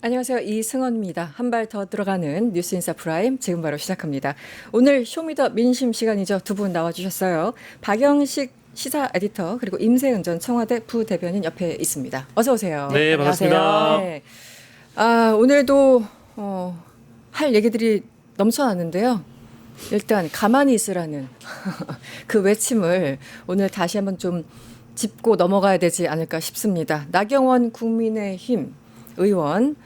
안녕하세요. 이승원입니다. 한 발 더 들어가는 뉴스인사 프라임 지금 바로 시작합니다. 오늘 쇼미더 민심 시간이죠. 두 분 나와주셨어요. 박영식 시사 에디터 그리고 임세은 전 청와대 부대변인 옆에 있습니다. 어서 오세요. 네, 반갑습니다. 네. 오늘도 할 얘기들이 넘쳐나는데요. 일단 가만히 있으라는 그 외침을 오늘 다시 한번 좀 짚고 넘어가야 되지 않을까 싶습니다. 나경원 국민의힘 의원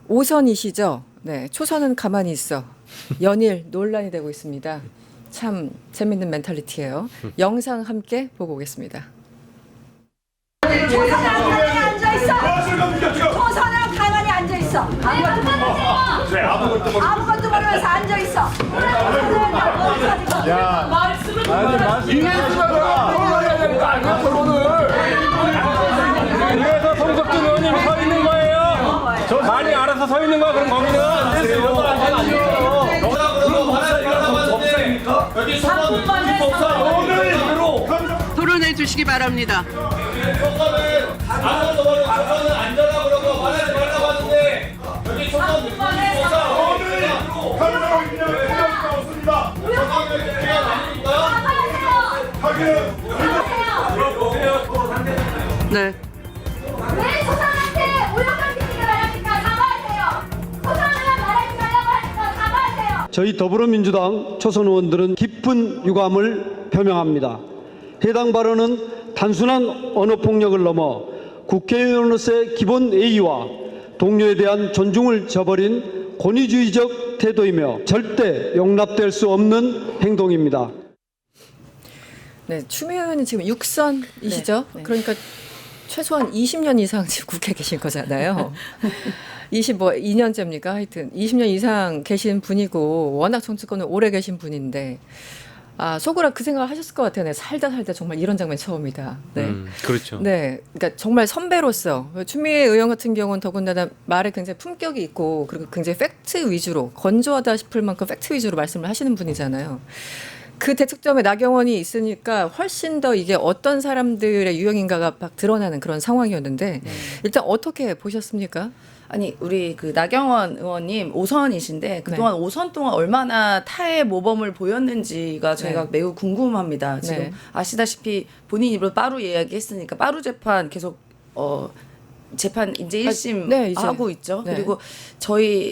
5선이시죠? 네, 초선은 가만히 있어. 연일 논란이 되고 있습니다. 참 재밌는 멘탈리티예요. 영상 함께 보고 오겠습니다. 초선은 가만히 앉아 있어. 초선은 가만히 앉아 있어. 아무것도 모르면서 앉아 있어. 그래서 송석준 의원님이 서 있는 거예요. 저 많이 알아서 서 있는 거야. 그럼 거기는 안 되세요. 여기 토론해 주시기 바랍니다. 안전은 안전하고 그러고 말하지 말라고 하는데 여기 초선 네. 왜 초선한테 오역한 피디가 말합니까? 사과하세요. 초선은 말하지 말라고 하니까 사과하세요. 저희 더불어민주당 초선 의원들은 깊은 유감을 표명합니다. 해당 발언은 단순한 언어폭력을 넘어 국회의원으로서의 기본 예의와 동료에 대한 존중을 저버린 권위주의적 태도이며 절대 용납될 수 없는 행동입니다. 네, 추미애 의원은 지금 6선이시죠? 네. 그러니까 최소한 20년 이상 지금 국회에 계신 거잖아요. 22년째입니까? 하여튼 20년 이상 계신 분이고 워낙 정치권에 오래 계신 분인데 속으로 그 생각을 하셨을 것 같아요. 네, 살다 정말 이런 장면 처음이다. 네. 그렇죠. 네, 그러니까 정말 선배로서 추미애 의원 같은 경우는 더군다나 말에 굉장히 품격이 있고 그리고 굉장히 팩트 위주로 건조하다 싶을 만큼 팩트 위주로 말씀을 하시는 분이잖아요. 그 대척점에 나경원이 있으니까 훨씬 더 이게 어떤 사람들의 유형인가가 막 드러나는 그런 상황이었는데 일단 어떻게 보셨습니까? 아니 우리 그 나경원 의원님 5선이신데 그동안 5선 동안 얼마나 타의 모범을 보였는지가 저희가 네. 매우 궁금합니다. 지금 네. 아시다시피 본인 입으로 빠루 이야기했으니까 빠루 재판 계속 재판 이제 1심 네, 이제. 하고 있죠. 네. 그리고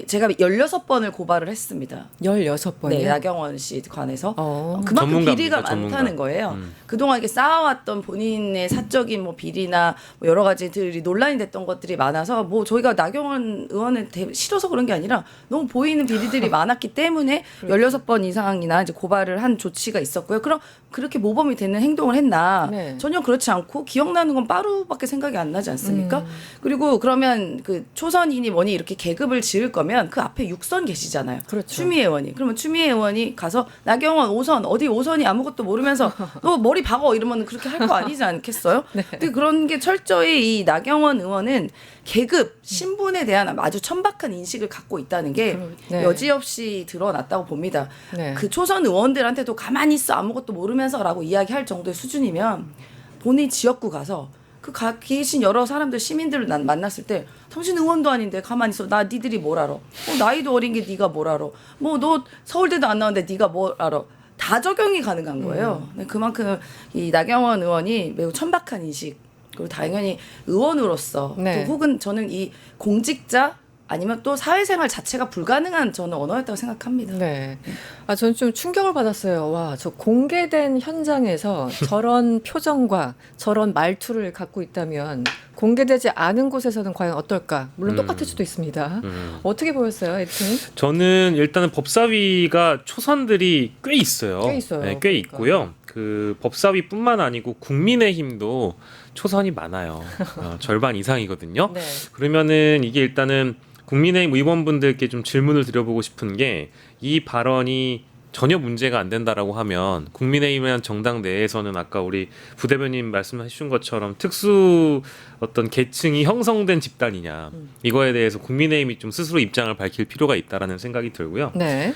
제가 16번을 고발을 했습니다. 16번이요? 네, 나경원 씨 관해서 그만큼 전문가입니다, 비리가 전문가. 많다는 거예요. 그동안 이렇게 쌓아왔던 본인의 사적인 뭐 비리나 뭐 여러 가지들이 논란이 됐던 것들이 많아서 뭐 저희가 나경원 의원을 싫어서 그런 게 아니라 너무 보이는 비리들이 많았기 때문에 16번 이상이나 이제 고발을 한 조치가 있었고요. 그럼 그렇게 모범이 되는 행동을 했나? 네. 전혀 그렇지 않고 기억나는 건 빠루밖에 생각이 안 나지 않습니까? 그리고 그러면 그 초선이니 뭐니 이렇게 계급을 지을 거면 그 앞에 6선 계시잖아요. 그렇죠. 추미애 의원이. 그러면 추미애 의원이 가서 나경원 5선 어디 5선이 아무것도 모르면서 너 머리 박어 이러면 그렇게 할 거 아니지 않겠어요? 근데 그런 게 철저히 이 나경원 의원은 계급, 신분에 대한 아주 천박한 인식을 갖고 있다는 게 네. 여지없이 드러났다고 봅니다. 네. 그 초선 의원들한테도 가만히 있어 아무것도 모르면서라고 이야기할 정도의 수준이면 본인 지역구 가서 계신 여러 사람들 시민들을 만났을 때 당신 의원도 아닌데 가만히 있어. 나 니들이 뭘 알아. 나이도 어린 게 네가 뭘 알아. 뭐 너 서울대도 안 나왔는데 네가 뭘 알아. 다 적용이 가능한 거예요. 네, 그만큼 이 나경원 의원이 매우 천박한 인식 그리고 당연히 의원으로서 네. 또 혹은 저는 이 공직자 아니면 또 사회생활 자체가 불가능한 저는 언어였다고 생각합니다. 네. 저는 좀 충격을 받았어요. 와, 저 공개된 현장에서 저런 표정과 저런 말투를 갖고 있다면 공개되지 않은 곳에서는 과연 어떨까? 물론 똑같을 수도 있습니다. 어떻게 보였어요, 하여튼? 저는 일단은 법사위가 초선들이 꽤 있어요. 꽤 있어요. 네, 꽤 그러니까. 있고요. 그 법사위뿐만 아니고 국민의힘도 초선이 많아요. 절반 이상이거든요. 네. 그러면은 이게 일단은 국민의힘 의원분들께 좀 질문을 드려보고 싶은 게 이 발언이 전혀 문제가 안 된다라고 하면 국민의힘이라는 정당 내에서는 아까 우리 부대변인 말씀하신 것처럼 특수 어떤 계층이 형성된 집단이냐 이거에 대해서 국민의힘이 좀 스스로 입장을 밝힐 필요가 있다라는 생각이 들고요. 네.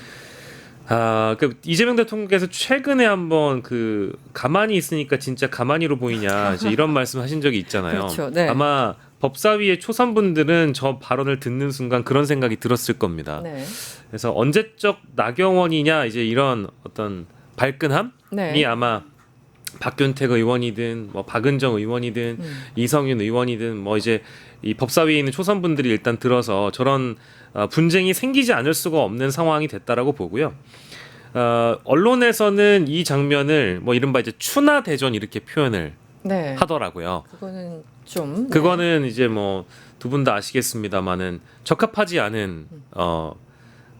그 이재명 대통령께서 최근에 한번 그 가만히 있으니까 진짜 가만히로 보이냐 이제 이런 말씀하신 적이 있잖아요. 그렇죠. 네. 아마 법사위의 초선분들은 저 발언을 듣는 순간 그런 생각이 들었을 겁니다. 네. 그래서 언제적 나경원이냐 이제 이런 어떤 발끈함이 네. 아마 박균택 의원이든 뭐 박은정 의원이든 이성윤 의원이든 뭐 이제 이 법사위에 있는 초선분들이 일단 들어서 저런 분쟁이 생기지 않을 수가 없는 상황이 됐다라고 보고요. 언론에서는 이 장면을 뭐 이른바 이제 추나 대전 이렇게 표현을 네. 하더라고요. 그거는 좀 네. 그거는 이제 뭐 두 분 다 아시겠습니다만은 적합하지 않은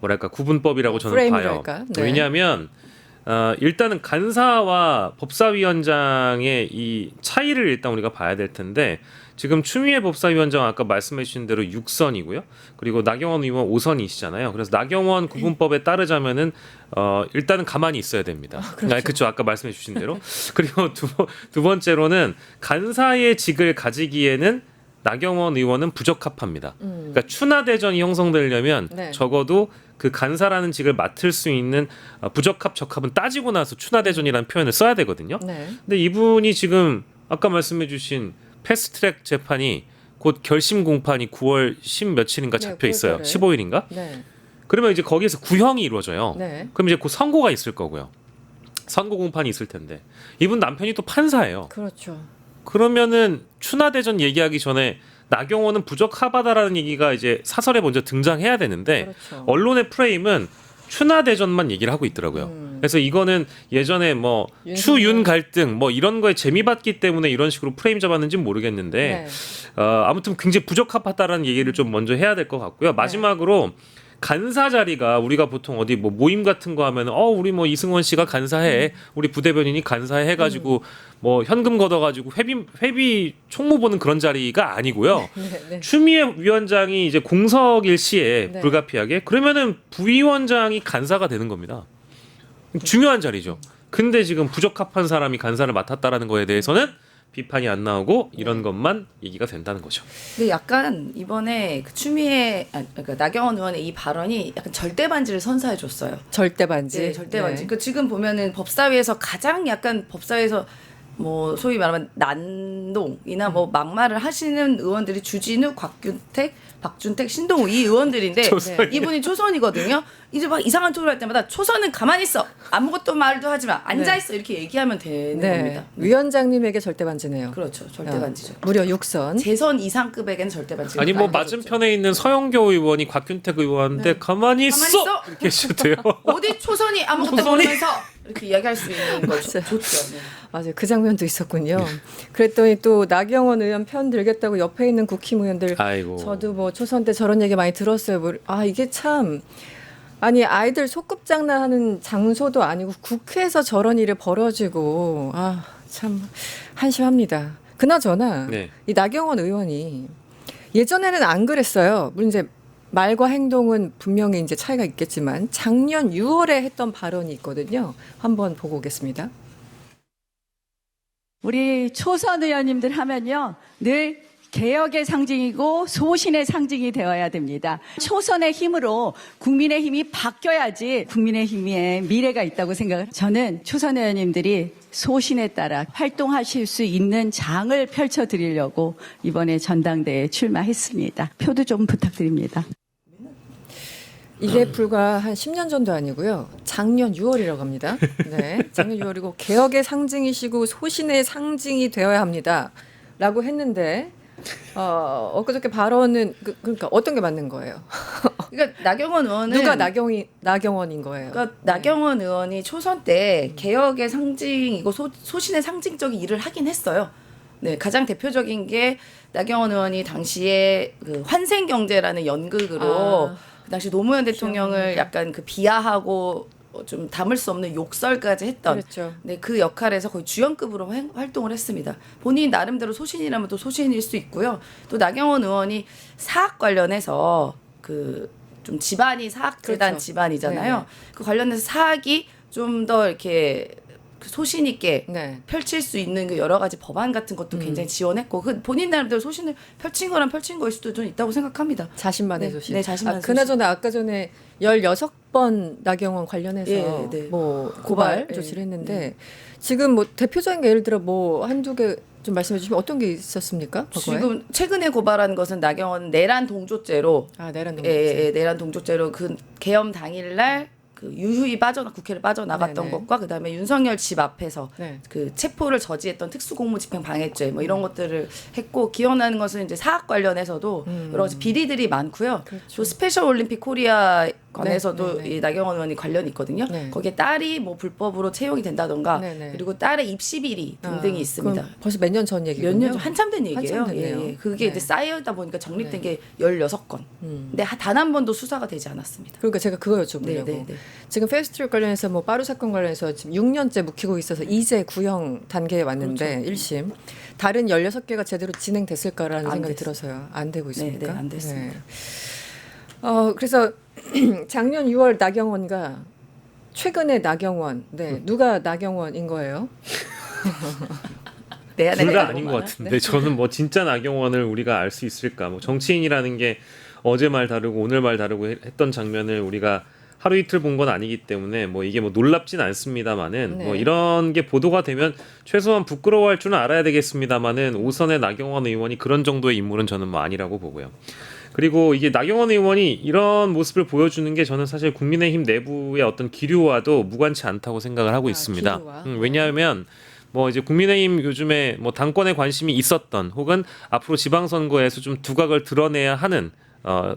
뭐랄까 구분법이라고 저는 봐요. 프레임이랄까? 네. 왜냐하면 일단은 간사와 법사위원장의 이 차이를 일단 우리가 봐야 될 텐데 지금 추미애 법사위원장 아까 말씀해 주신 대로 6선이고요. 그리고 나경원 의원 5선이시잖아요. 그래서 나경원 구분법에 따르자면은 일단은 가만히 있어야 됩니다. 그렇죠. 아까 말씀해 주신 대로. 그리고 두 번째로는 간사의 직을 가지기에는 나경원 의원은 부적합합니다. 그러니까 추나 대전이 형성되려면 네. 적어도 그 간사라는 직을 맡을 수 있는 부적합 적합은 따지고 나서 추나 대전이라는 표현을 써야 되거든요. 네. 근데 이분이 지금 아까 말씀해주신 패스트트랙 재판이 곧 결심 공판이 9월 10 며칠인가 네, 잡혀 있어요. 9월달에. 15일인가? 네. 그러면 이제 거기에서 구형이 이루어져요. 네. 그럼 이제 곧 선고가 있을 거고요. 선고 공판이 있을 텐데 이분 남편이 또 판사예요. 그렇죠. 그러면은 추나 대전 얘기하기 전에 나경원은 부적합하다라는 얘기가 이제 사설에 먼저 등장해야 되는데 그렇죠. 언론의 프레임은 추나 대전만 얘기를 하고 있더라고요. 그래서 이거는 예전에 뭐 추윤 갈등 뭐 이런 거에 재미봤기 때문에 이런 식으로 프레임 잡았는지는 모르겠는데 네. 아무튼 굉장히 부적합하다라는 얘기를 좀 먼저 해야 될 것 같고요. 마지막으로 간사 자리가 우리가 보통 어디 뭐 모임 같은 거 하면 우리 뭐 이승원 씨가 간사해 우리 부대변인이 간사해 해가지고 뭐 현금 걷어가지고 회비 총무 보는 그런 자리가 아니고요. 네. 추미애 위원장이 이제 공석일 시에 네. 불가피하게 그러면은 부위원장이 간사가 되는 겁니다. 중요한 자리죠. 근데 지금 부적합한 사람이 간사를 맡았다라는 거에 대해서는 비판이 안 나오고 이런 것만 얘기가 된다는 거죠. 근데 약간 이번에 그 추미애 그러니까 나경원 의원의 이 발언이 약간 절대 반지를 선사해 줬어요. 절대 반지. 네, 절대 반지. 그 지금 보면은 법사위에서 가장 약간 법사위에서 뭐 소위 말하면 난동이나 뭐 막말을 하시는 의원들이 주진우, 곽균택, 박준택, 신동우 이 의원들인데 이분이 초선이거든요. 이제 막 이상한 토론 할 때마다 초선은 가만히 있어. 아무것도 말도 하지 마. 앉아 있어. 이렇게 얘기하면 되는 네. 겁니다. 위원장님에게 절대 반지네요. 그렇죠. 절대 반지죠. 무려 6선. 재선 이상급에게는 절대 반지. 아니 뭐 맞은편에 있는 서영교 의원이 곽균택 의원한테 가만히 있어! 가만히 있어! 이렇게 해주셔도 돼요. 어디 초선이 아무것도 모르면서 이렇게 이야기할 수 있는 거죠. 맞아요. 좋죠. 네. 맞아요. 그 장면도 있었군요. 그랬더니 또 나경원 의원 편 들겠다고 옆에 있는 국힘 의원들 아이고. 저도 뭐 초선 때 저런 얘기 많이 들었어요. 이게 참 아니 아이들 소꿉장난하는 장소도 아니고 국회에서 저런 일이 벌어지고 참 한심합니다. 그나저나 네. 이 나경원 의원이 예전에는 안 그랬어요. 물론 이제 말과 행동은 분명히 이제 차이가 있겠지만 작년 6월에 했던 발언이 있거든요. 한번 보고 오겠습니다. 우리 초선 의원님들 하면요 늘 개혁의 상징이고 소신의 상징이 되어야 됩니다. 초선의 힘으로 국민의힘이 바뀌어야지 국민의힘의 미래가 있다고 생각을. 저는 초선 의원님들이 소신에 따라 활동하실 수 있는 장을 펼쳐드리려고 이번에 전당대회에 출마했습니다. 표도 좀 부탁드립니다. 이게 불과 한 10년 전도 아니고요. 작년 6월이라고 합니다. 네, 작년 6월이고 개혁의 상징이시고 소신의 상징이 되어야 합니다. 라고 했는데 엊그저께 발언은 그러니까 어떤 게 맞는 거예요? 그러니까 나경원 의원은 누가 나경원인 거예요? 그러니까 나경원 의원이 초선 때 개혁의 상징이고 소신의 상징적인 일을 하긴 했어요. 네, 가장 대표적인 게 나경원 의원이 당시에 그 환생경제라는 연극으로 그 당시 노무현 대통령을 약간 그 비하하고 좀 담을 수 없는 욕설까지 했던 그렇죠. 네, 그 역할에서 거의 주연급으로 활동을 했습니다. 본인 나름대로 소신이라면 또 소신일 수 있고요. 또 나경원 의원이 사학 관련해서 그 좀 집안이 사학재단 그렇죠. 집안이잖아요. 네. 그 관련해서 사학이 좀 더 이렇게 소신 있게 네. 펼칠 수 있는 그 여러 가지 법안 같은 것도 굉장히 지원했고 그 본인 나름대로 소신을 펼친 거란 펼친 거일 수도 좀 있다고 생각합니다. 자신만의 네, 소신. 네, 자신만의 그나저나 아까 전에 16번 나경원 관련해서 네. 뭐 고발, 고발 조치를 네. 했는데 지금 뭐 대표적인 게 예를 들어 뭐 한두 개 좀 말씀해 주시면 어떤 게 있었습니까? 과거에? 지금 최근에 고발한 것은 나경원 내란 동조죄로 내란 예, 동조죄. 예, 내란 동조죄로 그 계엄 당일날 그 유유히 국회를 빠져나갔던 네네. 것과 그다음에 윤석열 집 앞에서 네. 그 체포를 저지했던 특수공무집행 방해죄 뭐 이런 것들을 했고 기억나는 것은 이제 사학 관련해서도 여러 가지 비리들이 많고요. 그렇죠. 또 스페셜 올림픽 코리아 관해서도 네, 네, 네. 이 나경원 의원이 관련이 있거든요. 네. 거기에 딸이 뭐 불법으로 채용이 된다던가 네, 네. 그리고 딸의 입시 비리 등등이 있습니다. 그럼 벌써 몇 년 전 얘기군요. 몇 년 전 한참 된 얘기예요. 한참 됐네요. 예, 예. 그게 네. 이제 쌓여다 보니까 적립된 게 16건. 근데 단 한 번도 수사가 되지 않았습니다. 그러니까 제가 그거 여쭤보려고. 네, 네, 네. 지금 패스트트랙 관련해서 뭐 빠루 사건 관련해서 지금 6년째 묵히고 있어서 이제 구형 단계에 왔는데 그렇죠. 1심 다른 16개가 제대로 진행됐을까라는 안 생각이 됐어요. 들어서요. 안 되고 있습니까? 네, 안 됐습니다. 그래서 작년 6월 나경원과 최근에 나경원, 누가 나경원인 거예요? 내 안에 둘 다 내가 아닌 너무 것 많아. 같은데 저는 뭐 진짜 나경원을 우리가 알 수 있을까? 뭐 정치인이라는 게 어제 말 다르고 오늘 말 다르고 했던 장면을 우리가 하루 이틀 본 건 아니기 때문에 뭐 이게 뭐 놀랍진 않습니다만은 네. 뭐 이런 게 보도가 되면 최소한 부끄러워할 줄은 알아야 되겠습니다만은 오선의 나경원 의원이 그런 정도의 인물은 저는 뭐 아니라고 보고요. 그리고 이게 나경원 의원이 이런 모습을 보여주는 게 저는 사실 국민의힘 내부의 어떤 기류와도 무관치 않다고 생각을 하고 있습니다. 기류와? 왜냐하면 뭐 이제 국민의힘 요즘에 뭐 당권에 관심이 있었던 혹은 앞으로 지방선거에서 좀 두각을 드러내야 하는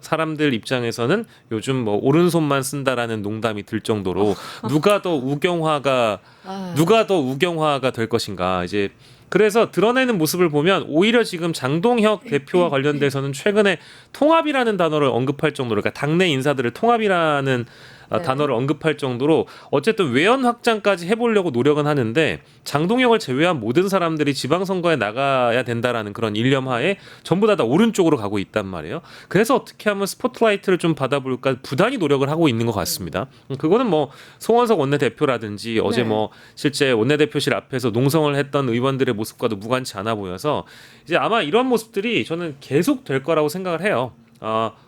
사람들 입장에서는 요즘 뭐 오른손만 쓴다라는 농담이 들 정도로 누가 더 우경화가 될 것인가 이제 그래서 드러내는 모습을 보면 오히려 지금 장동혁 대표와 관련돼서는 최근에 통합이라는 단어를 언급할 정도로 그러니까 당내 인사들을 통합이라는 단어를 언급할 정도로 어쨌든 외연 확장까지 해보려고 노력은 하는데 장동혁을 제외한 모든 사람들이 지방선거에 나가야 된다라는 그런 일념하에 전부 다 오른쪽으로 가고 있단 말이에요. 그래서 어떻게 하면 스포트라이트를 좀 받아볼까 부단히 노력을 하고 있는 것 같습니다. 그거는 뭐 송원석 원내대표라든지 어제 네. 뭐 실제 원내대표실 앞에서 농성을 했던 의원들의 모습과도 무관치 않아 보여서 이제 아마 이런 모습들이 저는 계속 될 거라고 생각을 해요.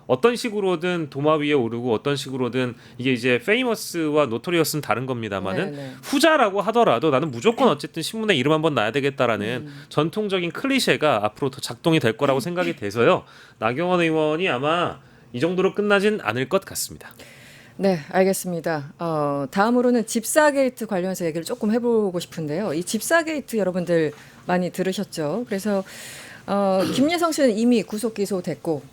어떤 식으로든 도마 위에 오르고 어떤 식으로든 이게 이제 페이머스와 노토리어스는 다른 겁니다만은 네, 네. 후자라고 하더라도 나는 무조건 어쨌든 신문에 이름 한번 놔야 되겠다라는 전통적인 클리셰가 앞으로 더 작동이 될 거라고 생각이 돼서요. 나경원 의원이 아마 이 정도로 끝나진 않을 것 같습니다. 네, 알겠습니다. 다음으로는 집사 게이트 관련해서 얘기를 조금 해보고 싶은데요. 이 집사 게이트 여러분들 많이 들으셨죠? 그래서 김예성 씨는 이미 구속 기소됐고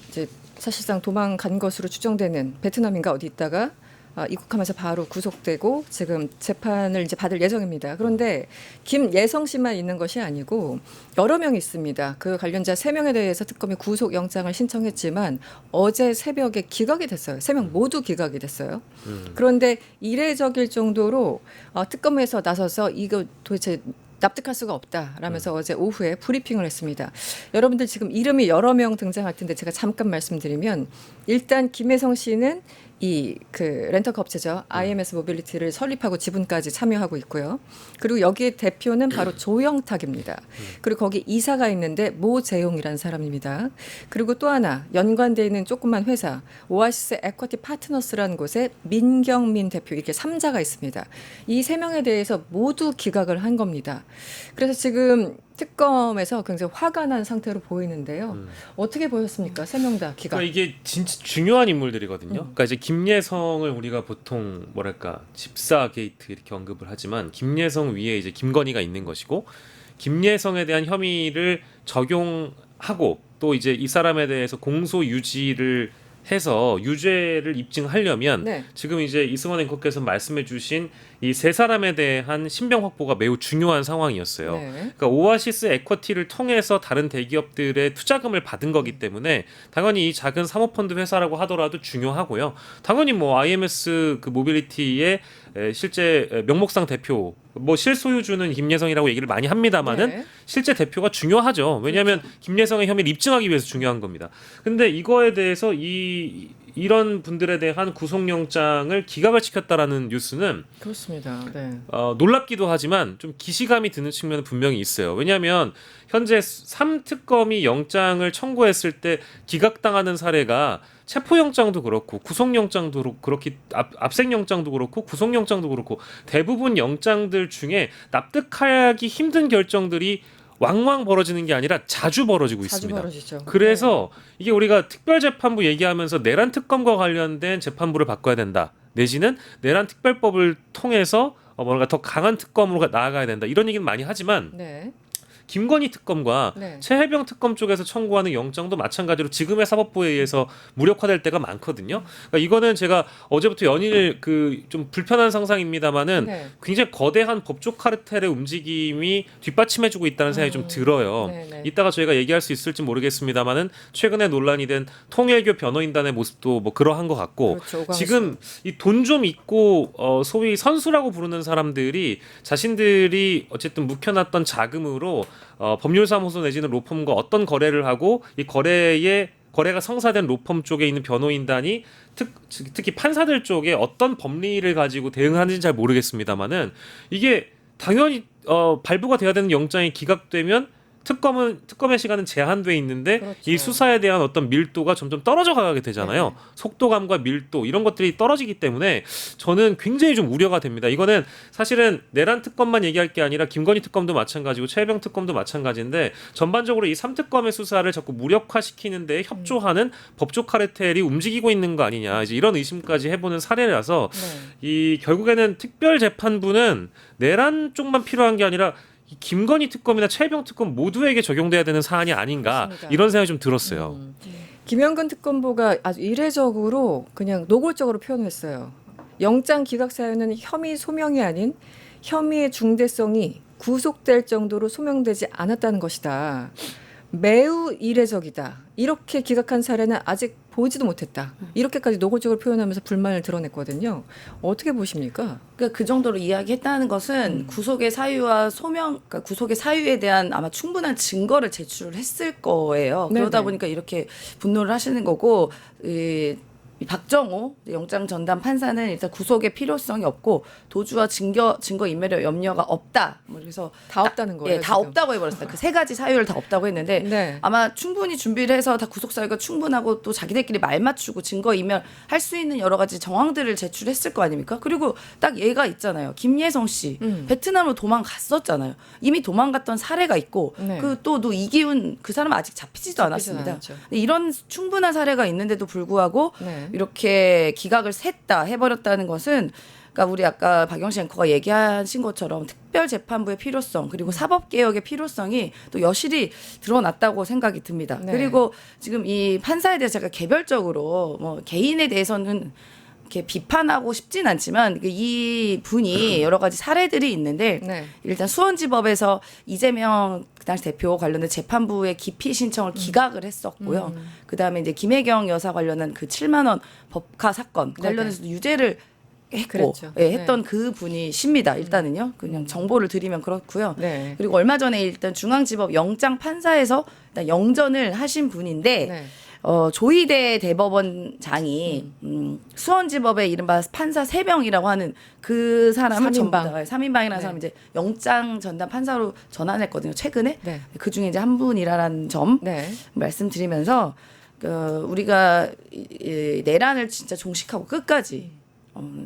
이제 사실상 도망간 것으로 추정되는 베트남인가 어디 있다가 입국하면서 바로 구속되고 지금 재판을 이제 받을 예정입니다. 그런데 김예성 씨만 있는 것이 아니고 여러 명이 있습니다. 그 관련자 3명에 대해서 특검이 구속영장을 신청했지만 어제 새벽에 기각이 됐어요. 3명 모두 기각이 됐어요. 그런데 이례적일 정도로 특검에서 나서서 이거 도대체 납득할 수가 없다라면서 어제 오후에 브리핑을 했습니다. 여러분들 지금 이름이 여러 명 등장할 텐데 제가 잠깐 말씀드리면 일단 김혜성 씨는 이 그 렌터카 업체죠. IMS 모빌리티를 설립하고 지분까지 참여하고 있고요. 그리고 여기에 대표는 바로 조영탁입니다. 그리고 거기 이사가 있는데 모재용이라는 사람입니다. 그리고 또 하나 연관되어 있는 조그만 회사 오아시스 에쿼티 파트너스라는 곳에 민경민 대표 이렇게 3자가 있습니다. 이 3명에 대해서 모두 기각을 한 겁니다. 그래서 지금 특검에서 굉장히 화가 난 상태로 보이는데요. 어떻게 보셨습니까? 3명 다 기각. 그러니까 이게 진짜 중요한 인물들이거든요. 그러니까 이제 김예성을 우리가 보통 뭐랄까 집사 게이트 이렇게 언급을 하지만 김예성 위에 이제 김건희가 있는 것이고 김예성에 대한 혐의를 적용하고 또 이제 이 사람에 대해서 공소 유지를 해서 유죄를 입증하려면 네. 지금 이제 이승원 앵커께서 말씀해주신 이 3사람에 대한 신병 확보가 매우 중요한 상황이었어요. 네. 그러니까 오아시스 에쿼티를 통해서 다른 대기업들의 투자금을 받은 거기 때문에 당연히 이 작은 사모펀드 회사라고 하더라도 중요하고요. 당연히 뭐 IMS 그 모빌리티의 실제 명목상 대표 뭐 실소유주는 김예성이라고 얘기를 많이 합니다만은 네. 실제 대표가 중요하죠. 왜냐하면 김예성의 혐의를 입증하기 위해서 중요한 겁니다. 근데 이거에 대해서 이런 분들에 대한 구속영장을 기각을 시켰다라는 뉴스는 그렇습니다. 네. 놀랍기도 하지만 좀 기시감이 드는 측면은 분명히 있어요. 왜냐하면 현재 3특검이 영장을 청구했을 때 기각당하는 사례가 체포영장도 그렇고 구속영장도 그렇기 압생영장도 그렇고 구속영장도 그렇고 대부분 영장들 중에 납득하기 힘든 결정들이 왕왕 벌어지는 게 아니라 자주 벌어지고 자주 있습니다. 벌어지죠. 그래서 이게 우리가 특별재판부 얘기하면서 내란 특검과 관련된 재판부를 바꿔야 된다. 내지는 내란 특별법을 통해서 뭔가 더 강한 특검으로 나아가야 된다. 이런 얘기는 많이 하지만 네. 김건희 특검과 네. 최혜병 특검 쪽에서 청구하는 영장도 마찬가지로 지금의 사법부에 의해서 무력화될 때가 많거든요. 그러니까 이거는 제가 어제부터 연일 그 좀 불편한 상상입니다만은 네. 굉장히 거대한 법조 카르텔의 움직임이 뒷받침해주고 있다는 생각이 좀 들어요. 네네. 이따가 저희가 얘기할 수 있을지 모르겠습니다만은 최근에 논란이 된 통일교 변호인단의 모습도 뭐 그러한 것 같고 그렇죠, 오광수. 지금 이 돈 좀 있고 소위 선수라고 부르는 사람들이 자신들이 어쨌든 묵혀놨던 자금으로 법률사무소 내지는 로펌과 어떤 거래를 하고 이 거래가 성사된 로펌 쪽에 있는 변호인단이 특히 판사들 쪽에 어떤 법리를 가지고 대응하는지는 잘 모르겠습니다만은 이게 당연히 발부가 돼야 되는 영장이 기각되면 특검의 시간은 제한돼 있는데 그렇죠. 이 수사에 대한 어떤 밀도가 점점 떨어져 가게 되잖아요. 네. 속도감과 밀도 이런 것들이 떨어지기 때문에 저는 굉장히 좀 우려가 됩니다. 이거는 사실은 내란 특검만 얘기할 게 아니라 김건희 특검도 마찬가지고 최혜병 특검도 마찬가지인데 전반적으로 이 3특검의 수사를 자꾸 무력화시키는 데 협조하는 법조 카르텔이 움직이고 있는 거 아니냐. 이제 이런 의심까지 해보는 사례라서 네. 이 결국에는 특별재판부는 내란 쪽만 필요한 게 아니라 이 김건희 특검이나 최혜병 특검 모두에게 적용돼야 되는 사안이 아닌가 맞습니다. 이런 생각이 좀 들었어요. 김영근 특검보가 아주 이례적으로 그냥 노골적으로 표현했어요. 영장 기각 사유는 혐의 소명이 아닌 혐의의 중대성이 구속될 정도로 소명되지 않았다는 것이다. 매우 이례적이다. 이렇게 기각한 사례는 아직 보지도 못했다. 이렇게까지 노골적으로 표현하면서 불만을 드러냈거든요. 어떻게 보십니까? 그러니까 그 정도로 이야기했다는 것은 구속의 사유와 그러니까 구속의 사유에 대한 아마 충분한 증거를 제출을 했을 거예요. 그러다 네네. 보니까 이렇게 분노를 하시는 거고, 이 박정호 영장 전담 판사는 일단 구속의 필요성이 없고 도주와 증거 인멸의 염려가 없다. 뭐 그래서 다 없다는 거예요, 예, 다 지금. 없다고 해버렸어요. 그 세 가지 사유를 다 없다고 했는데 네. 아마 충분히 준비를 해서 다 구속 사유가 충분하고 또 자기들끼리 말 맞추고 증거 인멸 할 수 있는 여러 가지 정황들을 제출했을 거 아닙니까? 그리고 딱 얘가 있잖아요. 김예성 씨 베트남으로 도망갔었잖아요. 이미 도망갔던 사례가 있고 네. 그 또 이기훈 그 사람은 아직 잡히지도 않았습니다. 않았죠. 근데 이런 충분한 사례가 있는데도 불구하고 네. 이렇게 기각을 샜다 해버렸다는 것은 그러니까 우리 아까 박영신 앵커가 얘기하신 것처럼 특별재판부의 필요성 그리고 사법개혁의 필요성이 또 여실히 드러났다고 생각이 듭니다. 네. 그리고 지금 이 판사에 대해서 제가 개별적으로 뭐 개인에 대해서는 이렇게 비판하고 싶진 않지만 이 분이 여러 가지 사례들이 있는데 네. 일단 수원지법에서 이재명 그 당시 대표 관련된 재판부의 기피 신청을 기각을 했었고요. 그다음에 이제 김혜경 여사 관련한 그 7만 원 법카 사건 관련해서도 유죄를 했고 그랬죠. 예, 했던 그 분이십니다. 일단은요. 그냥 정보를 드리면 그렇고요. 네. 그리고 얼마 전에 일단 중앙지법 영장 판사에서 일단 영전을 하신 분인데 네. 조희대 대법원장이 수원지법의 이른바 판사 3명이라고 하는 그 사람을 삼인방. 3인방이라는 네. 사람 이제 영장 전담 판사로 전환했거든요. 최근에. 네. 그 중에 이제 한 분이라는 점 네. 말씀드리면서 우리가 이 내란을 진짜 종식하고 끝까지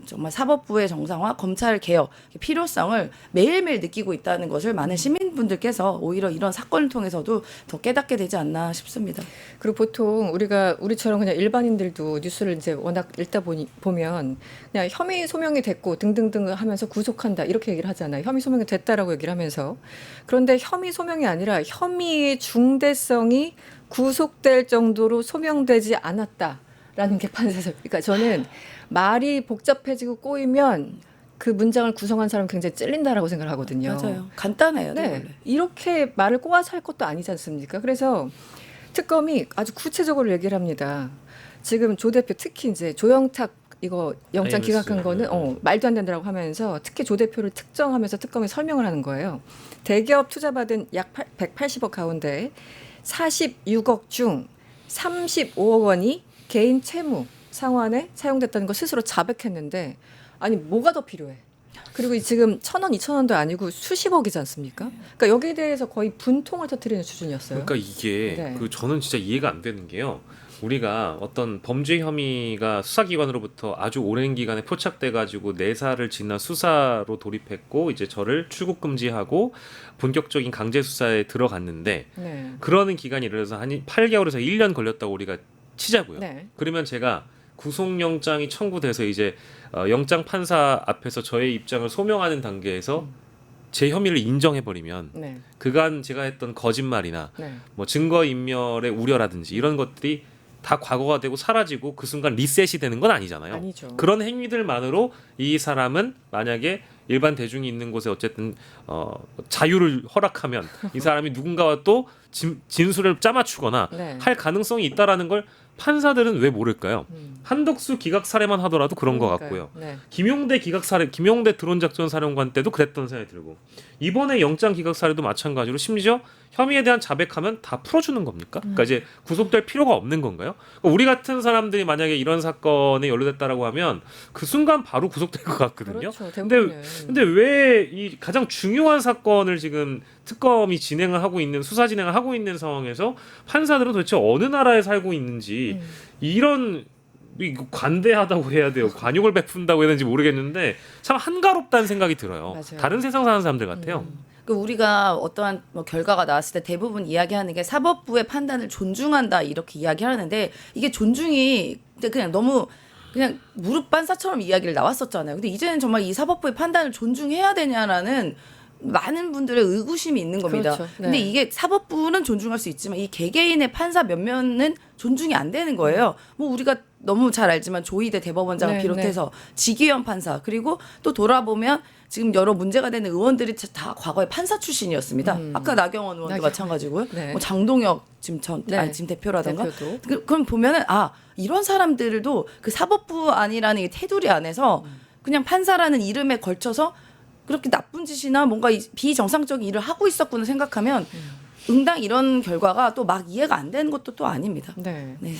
정말 사법부의 정상화, 검찰 개혁 필요성을 매일매일 느끼고 있다는 것을 많은 시민분들께서 오히려 이런 사건을 통해서도 더 깨닫게 되지 않나 싶습니다. 그리고 보통 우리처럼 그냥 일반인들도 뉴스를 이제 워낙 읽다 보면 그냥 혐의 소명이 됐고 등등등 하면서 구속한다 이렇게 얘기를 하잖아요. 혐의 소명이 됐다라고 얘기를 하면서. 그런데 혐의 소명이 아니라 혐의의 중대성이 구속될 정도로 소명되지 않았다라는 게 판사에서. 그러니까 저는 말이 복잡해지고 꼬이면 그 문장을 구성한 사람은 굉장히 찔린다라고 생각을 하거든요. 맞아요. 간단해요. 네. 원래. 이렇게 말을 꼬아서 할 것도 아니지 않습니까? 그래서 특검이 아주 구체적으로 얘기를 합니다. 지금 조 대표 특히 이제 조영탁 이거 영장 IMS. 기각한 거는 말도 안 된다라고 하면서 특히 조 대표를 특정하면서 특검이 설명을 하는 거예요. 대기업 투자받은 약 180억 가운데 46억 중 35억 원이 개인 채무 상환에 사용됐다는 거 스스로 자백했는데 아니 뭐가 더 필요해? 그리고 지금 1,000원, 2,000원도 아니고 수십억이지 않습니까? 그러니까 여기에 대해서 거의 분통을 터뜨리는 수준이었어요. 그러니까 이게 네. 저는 진짜 이해가 안 되는 게요. 우리가 어떤 범죄 혐의가 수사기관으로부터 아주 오랜 기간에 포착돼가지고 내사를 지난 수사로 돌입했고 이제 저를 출국 금지하고 본격적인 강제 수사에 들어갔는데 네. 그러는 기간이 예를 들어서 한 8개월에서 1년 걸렸다고 우리가 치자고요. 네. 그러면 제가 구속영장이 청구돼서 이제 영장 판사 앞에서 저의 입장을 소명하는 단계에서 제 혐의를 인정해버리면 네. 그간 제가 했던 거짓말이나 네. 뭐 증거인멸의 우려라든지 이런 것들이 다 과거가 되고 사라지고 그 순간 리셋이 되는 건 아니잖아요. 아니죠. 그런 행위들만으로 이 사람은 만약에 일반 대중이 있는 곳에 어쨌든 자유를 허락하면 이 사람이 누군가와 또 진술을 짜맞추거나 네. 할 가능성이 있다라는 걸 판사들은 왜 모를까요? 한덕수 기각 사례만 하더라도 그런 것 같고요. 네. 김용대 기각 사례, 김용대 드론 작전 사령관 때도 그랬던 생각이 들고 이번에 영장 기각 사례도 마찬가지로 심지어 혐의에 대한 자백하면 다 풀어주는 겁니까? 그러니까 이제 구속될 필요가 없는 건가요? 그러니까 우리 같은 사람들이 만약에 이런 사건에 연루됐다라고 하면 그 순간 바로 구속될 것 같거든요. 그렇죠. 근데 왜 이 가장 중요한 사건을 지금 특검이 진행을 하고 있는 수사 진행을 하고 있는 상황에서 판사들은 도대체 어느 나라에 살고 있는지 이런 관대하다고 해야 돼요. 관용을 베푼다고 해야 되는지 모르겠는데 참 한가롭다는 생각이 들어요. 맞아요. 다른 세상 사는 사람들 같아요. 그 우리가 어떠한 뭐 결과가 나왔을 때 대부분 이야기하는 게 사법부의 판단을 존중한다 이렇게 이야기하는데 이게 존중이 그냥 너무 그냥 무릎 반사처럼 이야기를 나왔었잖아요. 근데 이제는 정말 이 사법부의 판단을 존중해야 되냐라는 많은 분들의 의구심이 있는 겁니다. 그렇죠. 네. 근데 이게 사법부는 존중할 수 있지만 이 개개인의 판사 면면은 존중이 안 되는 거예요. 뭐 우리가 너무 잘 알지만 조희대 대법원장을 네, 비롯해서 지기현 판사 그리고 또 돌아보면 지금 여러 문제가 되는 의원들이 다 과거에 판사 출신이었습니다. 아까 나경원 의원도 마찬가지고요. 네. 뭐 장동혁 지금 네. 지금 대표라든가. 대표도. 그럼 보면은 이런 사람들도 그 사법부 안이라는 이 테두리 안에서 그냥 판사라는 이름에 걸쳐서 그렇게 나쁜 짓이나 뭔가 비정상적인 일을 하고 있었구나 생각하면 응당 이런 결과가 또 막 이해가 안 되는 것도 또 아닙니다. 네. 네.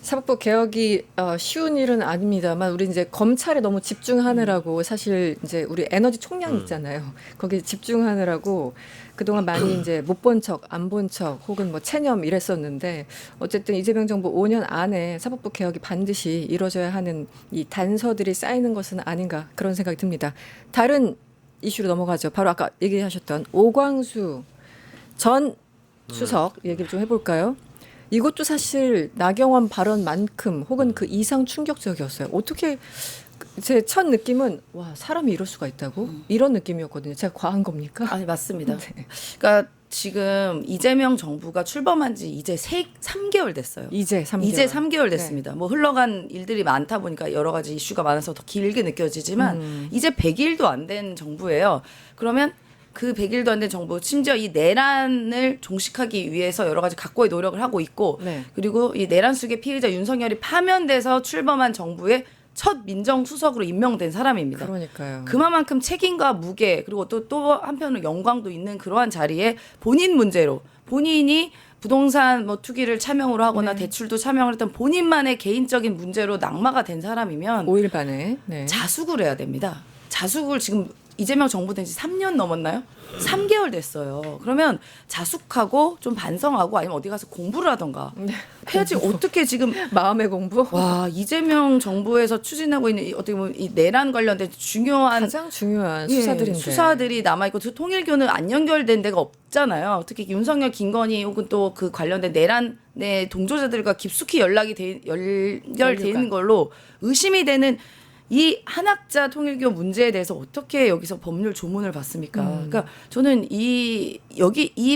사법부 개혁이 쉬운 일은 아닙니다만 우리 이제 검찰에 너무 집중하느라고 사실 이제 우리 에너지 총량 있잖아요. 거기에 집중하느라고 그동안 많이 이제 못 본 척, 안 본 척 혹은 뭐 체념 이랬었는데 어쨌든 이재명 정부 5년 안에 사법부 개혁이 반드시 이루어져야 하는 이 단서들이 쌓이는 것은 아닌가 그런 생각이 듭니다. 다른 이슈로 넘어가죠. 바로 아까 얘기하셨던 오광수 전 수석 얘기를 좀 해볼까요? 이것도 사실 나경원 발언만큼 혹은 그 이상 충격적이었어요. 어떻게 제 첫 느낌은 와 사람이 이럴 수가 있다고 이런 느낌이었거든요. 제가 과한 겁니까? 아니 맞습니다. 네. 그러니까 지금 이재명 정부가 출범한 지 이제 3개월 됐어요. 이제 3개월. 이제 3개월 됐습니다. 뭐 흘러간 일들이 많다 보니까 여러 가지 이슈가 많아서 더 길게 느껴지지만 이제 100일도 안 된 정부예요. 그러면 그 100일도 안 된 정부 심지어 이 내란을 종식하기 위해서 여러 가지 각고의 노력을 하고 있고 네. 그리고 이 내란 수의 피의자 윤석열이 파면돼서 출범한 정부의 첫 민정수석으로 임명된 사람입니다. 그러니까요. 그만큼 책임과 무게 그리고 또 한편으로 영광도 있는 그러한 자리에 본인 문제로 본인이 부동산 뭐 투기를 차명으로 하거나 대출도 차명을 했던 본인만의 개인적인 문제로 낙마가 된 사람이면 5일 반에 네. 자숙을 해야 됩니다. 자숙을 지금 이재명 정부 된 지 3년 넘었나요? 3개월 됐어요. 그러면 자숙하고 좀 반성하고 아니면 어디 가서 공부를 하던가 해야지. 어떻게 지금 마음의 공부 와 이재명 정부에서 추진하고 있는 어떻게 보면 이 내란 관련된 중요한 가장 중요한 예, 수사들인데 수사들이 남아있고 통일교는 안 연결된 데가 없잖아요. 특히 윤석열, 김건희 혹은 또 그 관련된 내란의 동조자들과 깊숙이 연결돼 있는 걸로 의심이 되는 이 한학자 통일교 문제에 대해서 어떻게 여기서 법률 조문을 받습니까? 그러니까 저는 이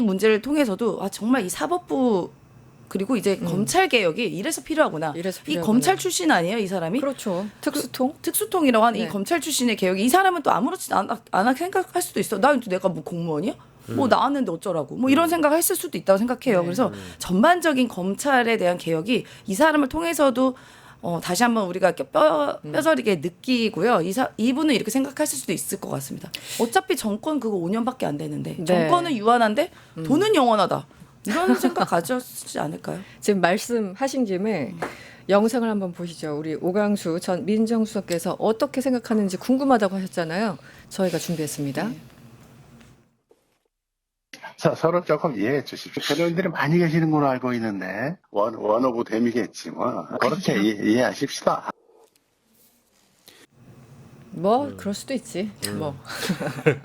문제를 통해서도 정말 이 사법부 그리고 이제 검찰 개혁이 이래서 필요하구나. 이래서 이 필요하구나. 검찰 출신 아니에요, 이 사람이? 그렇죠. 특수통 특수통이라고 하는 네. 이 검찰 출신의 개혁이 이 사람은 또 아무렇지 않아 생각할 수도 있어. 내가 뭐 공무원이야? 뭐 나왔는데 어쩌라고? 뭐 이런 생각을 했을 수도 있다고 생각해요. 그래서 전반적인 검찰에 대한 개혁이 이 사람을 통해서도 다시 한번 우리가 뼈저리게 느끼고요. 이분은 이렇게 생각하실 수도 있을 것 같습니다. 어차피 정권 그거 5년밖에 안 되는데 네. 정권은 유한한데 돈은 영원하다. 이런 생각 가졌지 않을까요? 지금 말씀하신 김에 영상을 한번 보시죠. 우리 오광수 전 민정수석께서 어떻게 생각하는지 궁금하다고 하셨잖아요. 저희가 준비했습니다. 서로 조금 이해해 주십시오. 변호인들이 많이 계시는 걸로 알고 있는데 원 오브 댐이겠지 뭐 그렇게 이해하십시다. 뭐 그럴 수도 있지. 뭐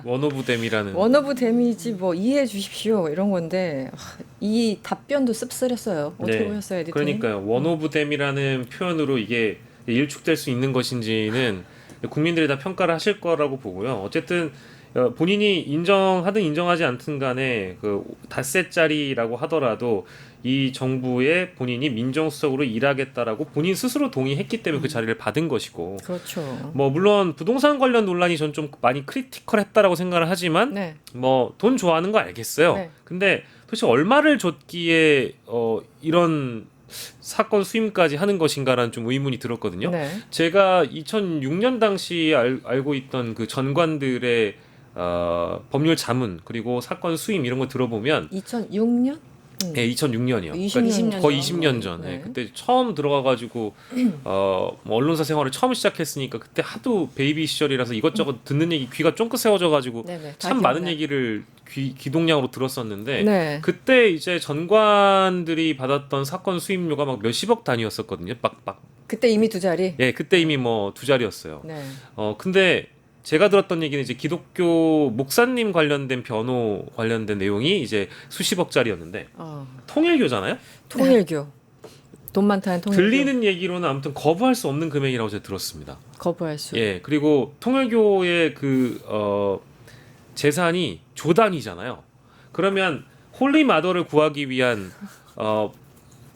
원오브댐이라는 원 오브 데미지 뭐 이해해 주십시오 이런 건데 이 답변도 씁쓸했어요. 어떻게 네. 보셨어요, 에디터님? 그러니까요. 원오브댐이라는 표현으로 이게 일축될 수 있는 것인지는 국민들이 다 평가를 하실 거라고 보고요. 어쨌든 본인이 인정하든 인정하지 않든 간에 그 닷새짜리라고 하더라도 이 정부에 본인이 민정수석으로 일하겠다라고 본인 스스로 동의했기 때문에 그 자리를 받은 것이고 그렇죠. 뭐 물론 부동산 관련 논란이 전 좀 많이 크리티컬했다라고 생각을 하지만 네. 뭐 돈 좋아하는 거 알겠어요. 네. 근데 도대체 얼마를 줬기에 이런 사건 수임까지 하는 것인가라는 좀 의문이 들었거든요. 네. 제가 2006년 당시 알고 있던 그 전관들의 법률 자문 그리고 사건 수임 이런 거 들어보면 2006년? 네, 2006년이요. 20년 거의 전. 20년 전. 네. 그때 처음 들어가가지고 뭐 언론사 생활을 처음 시작했으니까 그때 하도 베이비 시절이라서 이것저것 듣는 얘기 귀가 쫑긋 세워져가지고 네네, 다 참 많은 기억나요. 얘기를 기동량으로 들었었는데 네. 그때 이제 전관들이 받았던 사건 수임료가 막 몇십억 단위였었거든요. 막 그때 이미 두 자리. 예, 그때 이미 뭐 두 자리였어요. 네. 근데 제가 들었던 얘기는 이제 기독교 목사님 관련된 변호 관련된 내용이 이제 수십억짜리였는데 통일교잖아요. 통일교. 돈 많다는 통일교. 들리는 얘기로는 아무튼 거부할 수 없는 금액이라고 제가 들었습니다. 거부할 수. 예, 그리고 통일교의 그 재산이 조단위잖아요. 그러면 홀리 마더를 구하기 위한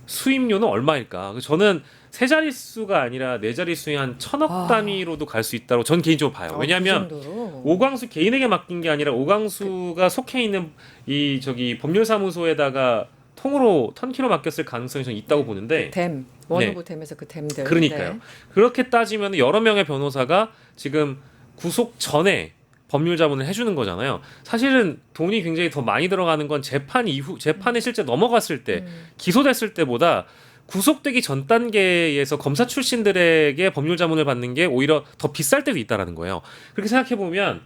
수임료는 얼마일까? 저는 세 자릿수가 아니라 네 자릿수의 한 1,000억 단위로도 갈 수 있다고 전 개인적으로 봐요. 왜냐하면 그 정도로? 오광수 개인에게 맡긴 게 아니라 오광수가 속해 있는 이 법률사무소에다가 통으로 턴키로 맡겼을 가능성이 전 있다고 보는데 댐. 원오브 댐에서 그 댐들. 그러니까요. 네. 그렇게 따지면 여러 명의 변호사가 지금 구속 전에 법률 자문을 해주는 거잖아요. 사실은 돈이 굉장히 더 많이 들어가는 건 재판 이후 재판에 실제 넘어갔을 때 기소됐을 때보다 구속되기 전 단계에서 검사 출신들에게 법률 자문을 받는 게 오히려 더 비쌀 때도 있다라는 거예요. 그렇게 생각해 보면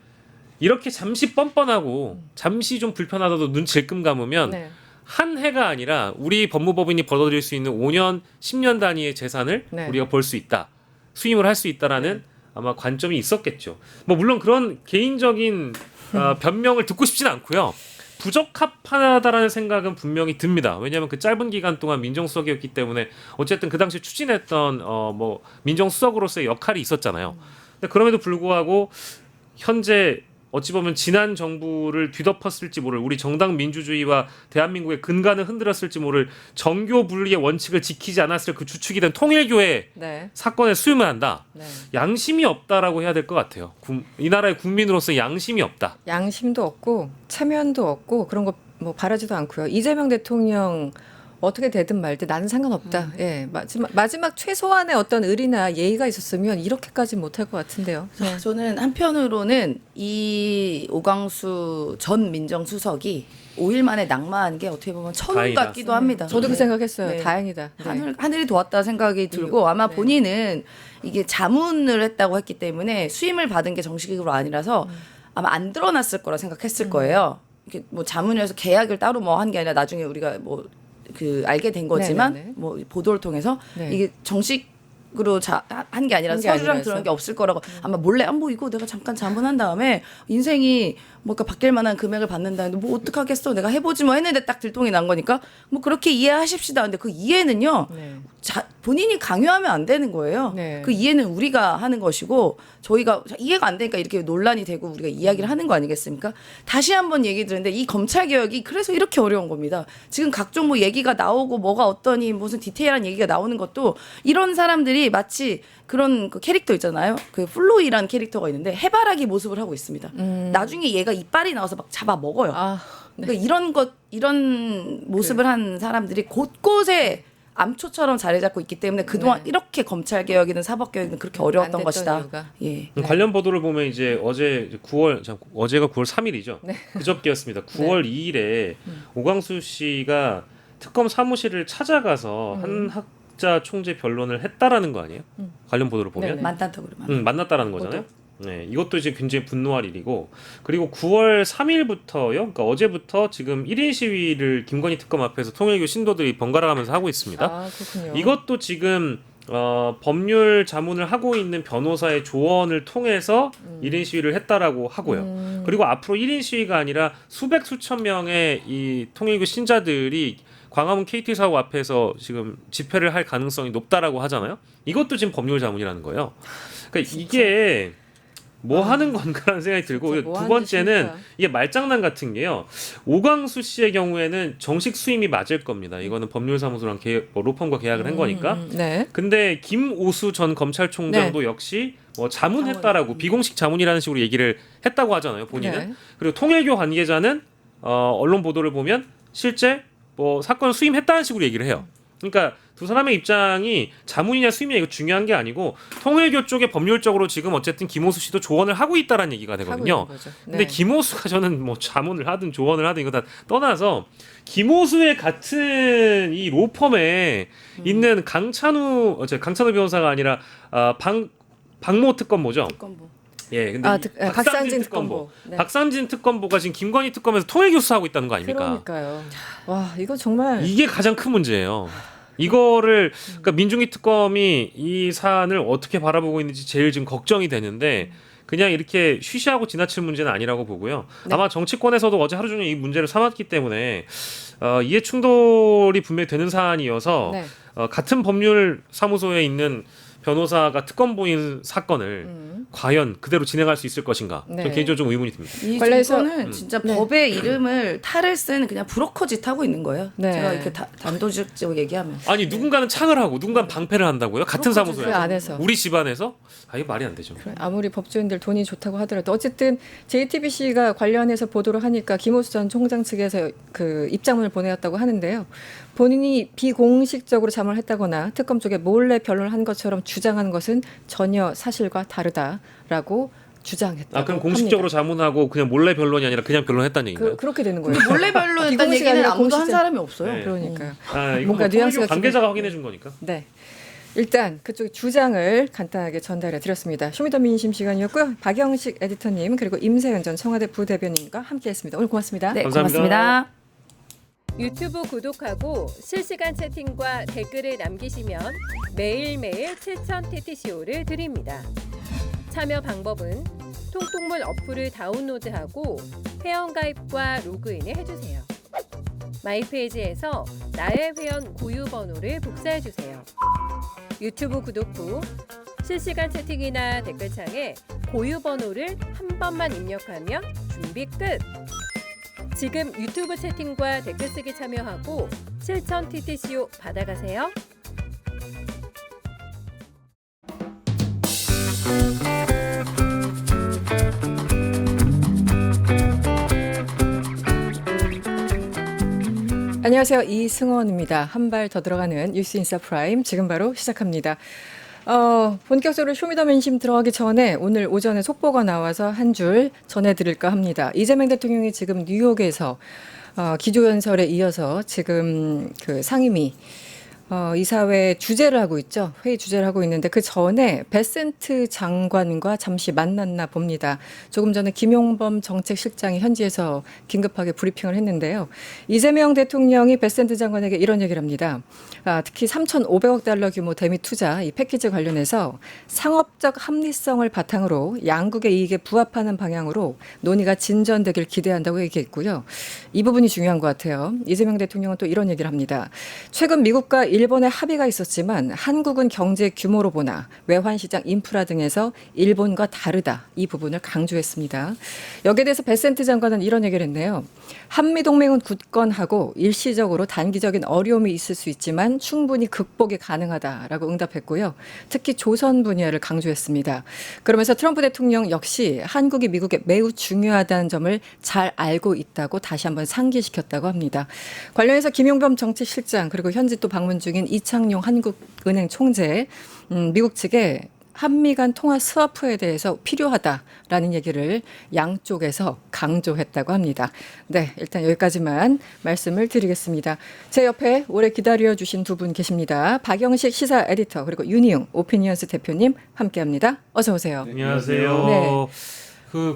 이렇게 잠시 뻔뻔하고 잠시 좀 불편하다도 눈 질끔 감으면 네. 한 해가 아니라 우리 법무법인이 벌어들일 수 있는 5년, 10년 단위의 재산을 네. 우리가 벌 수 있다. 수임을 할 수 있다라는 아마 관점이 있었겠죠. 뭐 물론 그런 개인적인 변명을 듣고 싶지는 않고요. 부적합하다라는 생각은 분명히 듭니다. 왜냐하면 그 짧은 기간 동안 민정수석이었기 때문에 어쨌든 그 당시 추진했던 뭐 민정수석으로서의 역할이 있었잖아요. 근데 그럼에도 불구하고 현재 어찌 보면 지난 정부를 뒤덮었을지 모를 우리 정당 민주주의와 대한민국의 근간을 흔들었을지 모를 정교 분리의 원칙을 지키지 않았을 그 주축이 된 통일교회 네. 사건에 수임을 한다. 네. 양심이 없다라고 해야 될 것 같아요. 이 나라의 국민으로서 양심이 없다. 양심도 없고 체면도 없고 그런 거 뭐 바라지도 않고요. 이재명 대통령 어떻게 되든 말든 나는 상관없다. 예, 마지막 최소한의 어떤 의리나 예의가 있었으면 이렇게까지 못할 것 같은데요. 네. 저는 한편으로는 이 오광수 전 민정수석이 5일 만에 낙마한 게 어떻게 보면 천운 다행이다. 같기도 합니다. 저도 그 네. 생각했어요. 네. 다행이다. 네. 하늘이 도왔다 생각이 들고 아마 네. 본인은 이게 자문을 했다고 했기 때문에 수임을 받은 게 정식으로 아니라서 아마 안 드러났을 거라 생각했을 거예요. 이게 뭐 자문을 해서 계약을 따로 뭐 한 게 아니라 나중에 우리가 뭐 그 알게 된 거지만 네네네. 뭐 보도를 통해서 네. 이게 정식으로 한 게 아니라 한게 서류랑 아니라서. 들어간 게 없을 거라고 아마 몰래 뭐 이거 내가 잠깐 자문한 다음에 인생이 뭔가 바뀔 만한 금액을 받는다는데 뭐 어떡하겠어 내가 해보지 뭐 했는데 딱 들통이 난 거니까 뭐 그렇게 이해하십시다. 근데 그 이해는요 네. 본인이 강요하면 안 되는 거예요. 네. 그 이해는 우리가 하는 것이고 저희가 이해가 안 되니까 이렇게 논란이 되고 우리가 이야기를 하는 거 아니겠습니까? 다시 한번 얘기 드는데 이 검찰 개혁이 그래서 이렇게 어려운 겁니다. 지금 각종 뭐 얘기가 나오고 뭐가 어떠니 무슨 디테일한 얘기가 나오는 것도 이런 사람들이 마치 그런 그 캐릭터 있잖아요. 그 플로이라는 캐릭터가 있는데 해바라기 모습을 하고 있습니다. 나중에 얘가 이빨이 나와서 막 잡아 먹어요. 아, 네. 그러니까 이런 모습을 한 사람들이 곳곳에 암초처럼 자리 잡고 있기 때문에 그동안 네. 이렇게 검찰 개혁이든 사법 개혁이든 그렇게 안 어려웠던 됐던 것이다. 이유가. 예. 관련 보도를 보면 이제 어제가 9월 3일이죠. 네. 그저께였습니다. 9월 2일에 오광수 씨가 특검 사무실을 찾아가서 한 학자 총재 변론을 했다라는 거 아니에요? 관련 보도를 보면 네네. 만탄턱으로만. 만났다라는 거잖아요. 네, 이것도 이제 굉장히 분노할 일이고 그리고 9월 3일부터요. 그러니까 어제부터 지금 1인 시위를 김건희 특검 앞에서 통일교 신도들이 번갈아가면서 하고 있습니다. 아, 그렇군요. 이것도 지금 법률 자문을 하고 있는 변호사의 조언을 통해서 1인 시위를 했다라고 하고요. 그리고 앞으로 1인 시위가 아니라 수백 수천 명의 이 통일교 신자들이 광화문 KT 사고 앞에서 지금 집회를 할 가능성이 높다라고 하잖아요. 이것도 지금 법률 자문이라는 거예요. 그러니까 이게 뭐 하는 건가라는 생각이 들고 뭐 두 하는 번째는 짓입니까? 이게 말장난 같은 게요. 오광수 씨의 경우에는 정식 수임이 맞을 겁니다. 이거는 법률사무소랑 로펌과 계약을 한 거니까. 네. 근데 김오수 전 검찰총장도 역시 뭐 자문했다라고 비공식 자문이라는 식으로 얘기를 했다고 하잖아요. 본인은. 네. 그리고 통일교 관계자는 언론 보도를 보면 실제 뭐 사건을 수임했다는 식으로 얘기를 해요. 그러니까 두 사람의 입장이 자문이냐 수임이냐 이거 중요한 게 아니고 통일교 쪽에 법률적으로 지금 어쨌든 김오수 씨도 조언을 하고 있다라는 얘기가 되거든요. 하고 있는 거죠. 네. 근데 김오수가 저는 뭐 자문을 하든 조언을 하든 이거 다 떠나서 김오수의 같은 이 로펌에 있는 강찬우 변호사가 아니라 박모 특검보죠. 특검보. 예, 근데 박상진 특검보. 네. 박상진 특검보가 지금 김건희 특검에서 통일교 수하고 있다는 거 아닙니까? 그러니까요. 와, 이거 정말 이게 가장 큰 문제예요. 이거를 그러니까 민중기 특검이 이 사안을 어떻게 바라보고 있는지 제일 지금 걱정이 되는데 그냥 이렇게 쉬쉬하고 지나칠 문제는 아니라고 보고요. 네. 아마 정치권에서도 어제 하루 종일 이 문제를 삼았기 때문에 이해 충돌이 분명히 되는 사안이어서 네. 같은 법률 사무소에 있는 변호사가 특검보인 사건을 과연 그대로 진행할 수 있을 것인가? 네. 저 개인적으로 좀 의문이 듭니다. 이 관련해서- 정권은 진짜 네. 법의 이름을 탈을 쓴 그냥 브로커짓 하고 있는 거예요. 네. 제가 이렇게 단도직입적으로 얘기하면. 아니 누군가는 창을 하고 누군가는 방패를 한다고요? 같은 사무소에서? 그 안에서. 우리 집안에서? 이게 말이 안 되죠. 아무리 법조인들 돈이 좋다고 하더라도 어쨌든 JTBC가 관련해서 보도를 하니까 김오수 전 총장 측에서 그 입장문을 보내었다고 하는데요. 본인이 비공식적으로 자문을 했다거나 특검 쪽에 몰래 변론을 한 것처럼 주장한 것은 전혀 사실과 다르다라고 주장했다고 그럼 공식적으로 합니다. 자문하고 그냥 몰래 변론이 아니라 그냥 변론했다는 얘기인가요? 그렇게 되는 거예요. 몰래 별로였다는 비공식 얘기는 아니라 아무도 한 공식적. 사람이 없어요. 네. 그러니까요. 이거 뭔가 뭐 뉘앙스가 관계자가 좀- 확인해 준 거니까. 네. 일단 그쪽 주장을 간단하게 전달해 드렸습니다. 쇼미더민심 시간이었고요. 박영식 에디터님 그리고 임세현 전 청와대 부대변인과 함께했습니다. 오늘 고맙습니다. 네, 감사합니다. 고맙습니다. 유튜브 구독하고 실시간 채팅과 댓글을 남기시면 매일매일 실천 TTCO를 드립니다. 참여 방법은 통통물 어플을 다운로드하고 회원가입과 로그인을 해주세요. 마이페이지에서 나의 회원 고유 번호를 복사해주세요. 유튜브 구독 후 실시간 채팅이나 댓글창에 고유 번호를 한 번만 입력하면 준비 끝! 지금 유튜브 채팅과 댓글 쓰기 참여하고 실천 TTCO 받아가세요. 안녕하세요. 이승원입니다. 한 발 더 들어가는 뉴스인사 프라임 지금 바로 시작합니다. 본격적으로 쇼미더민심 들어가기 전에 오늘 오전에 속보가 나와서 한 줄 전해드릴까 합니다. 이재명 대통령이 지금 뉴욕에서 기조연설에 이어서 지금 그 상임위 이사회 주재를 하고 있죠. 회의 주재를 하고 있는데 그 전에 베센트 장관과 잠시 만났나 봅니다. 조금 전에 김용범 정책실장이 현지에서 긴급하게 브리핑을 했는데요. 이재명 대통령이 베센트 장관에게 이런 얘기를 합니다. 특히 3,500억 달러 규모 대미 투자 이 패키지 관련해서 상업적 합리성을 바탕으로 양국의 이익에 부합하는 방향으로 논의가 진전되길 기대한다고 얘기했고요. 이 부분이 중요한 것 같아요. 이재명 대통령은 또 이런 얘기를 합니다. 최근 미국과 일본의 합의가 있었지만 한국은 경제 규모로 보나 외환시장 인프라 등에서 일본과 다르다. 이 부분을 강조했습니다. 여기에 대해서 베센트 장관은 이런 얘기를 했네요. 한미동맹은 굳건하고 일시적으로 단기적인 어려움이 있을 수 있지만 충분히 극복이 가능하다라고 응답했고요. 특히 조선 분야를 강조했습니다. 그러면서 트럼프 대통령 역시 한국이 미국에 매우 중요하다는 점을 잘 알고 있다고 다시 한번 상기시켰다고 합니다. 관련해서 김용범 정책실장 그리고 현지 또 방문 중인 이창용 한국은행 총재 미국 측에 한미 간 통화 스와프에 대해서 필요하다라는 얘기를 양쪽에서 강조했다고 합니다. 네, 일단 여기까지만 말씀을 드리겠습니다. 제 옆에 오래 기다려주신 두 분 계십니다. 박영식 시사 에디터 그리고 윤희용 오피니언스 대표님 함께합니다. 어서 오세요. 안녕하세요. 네.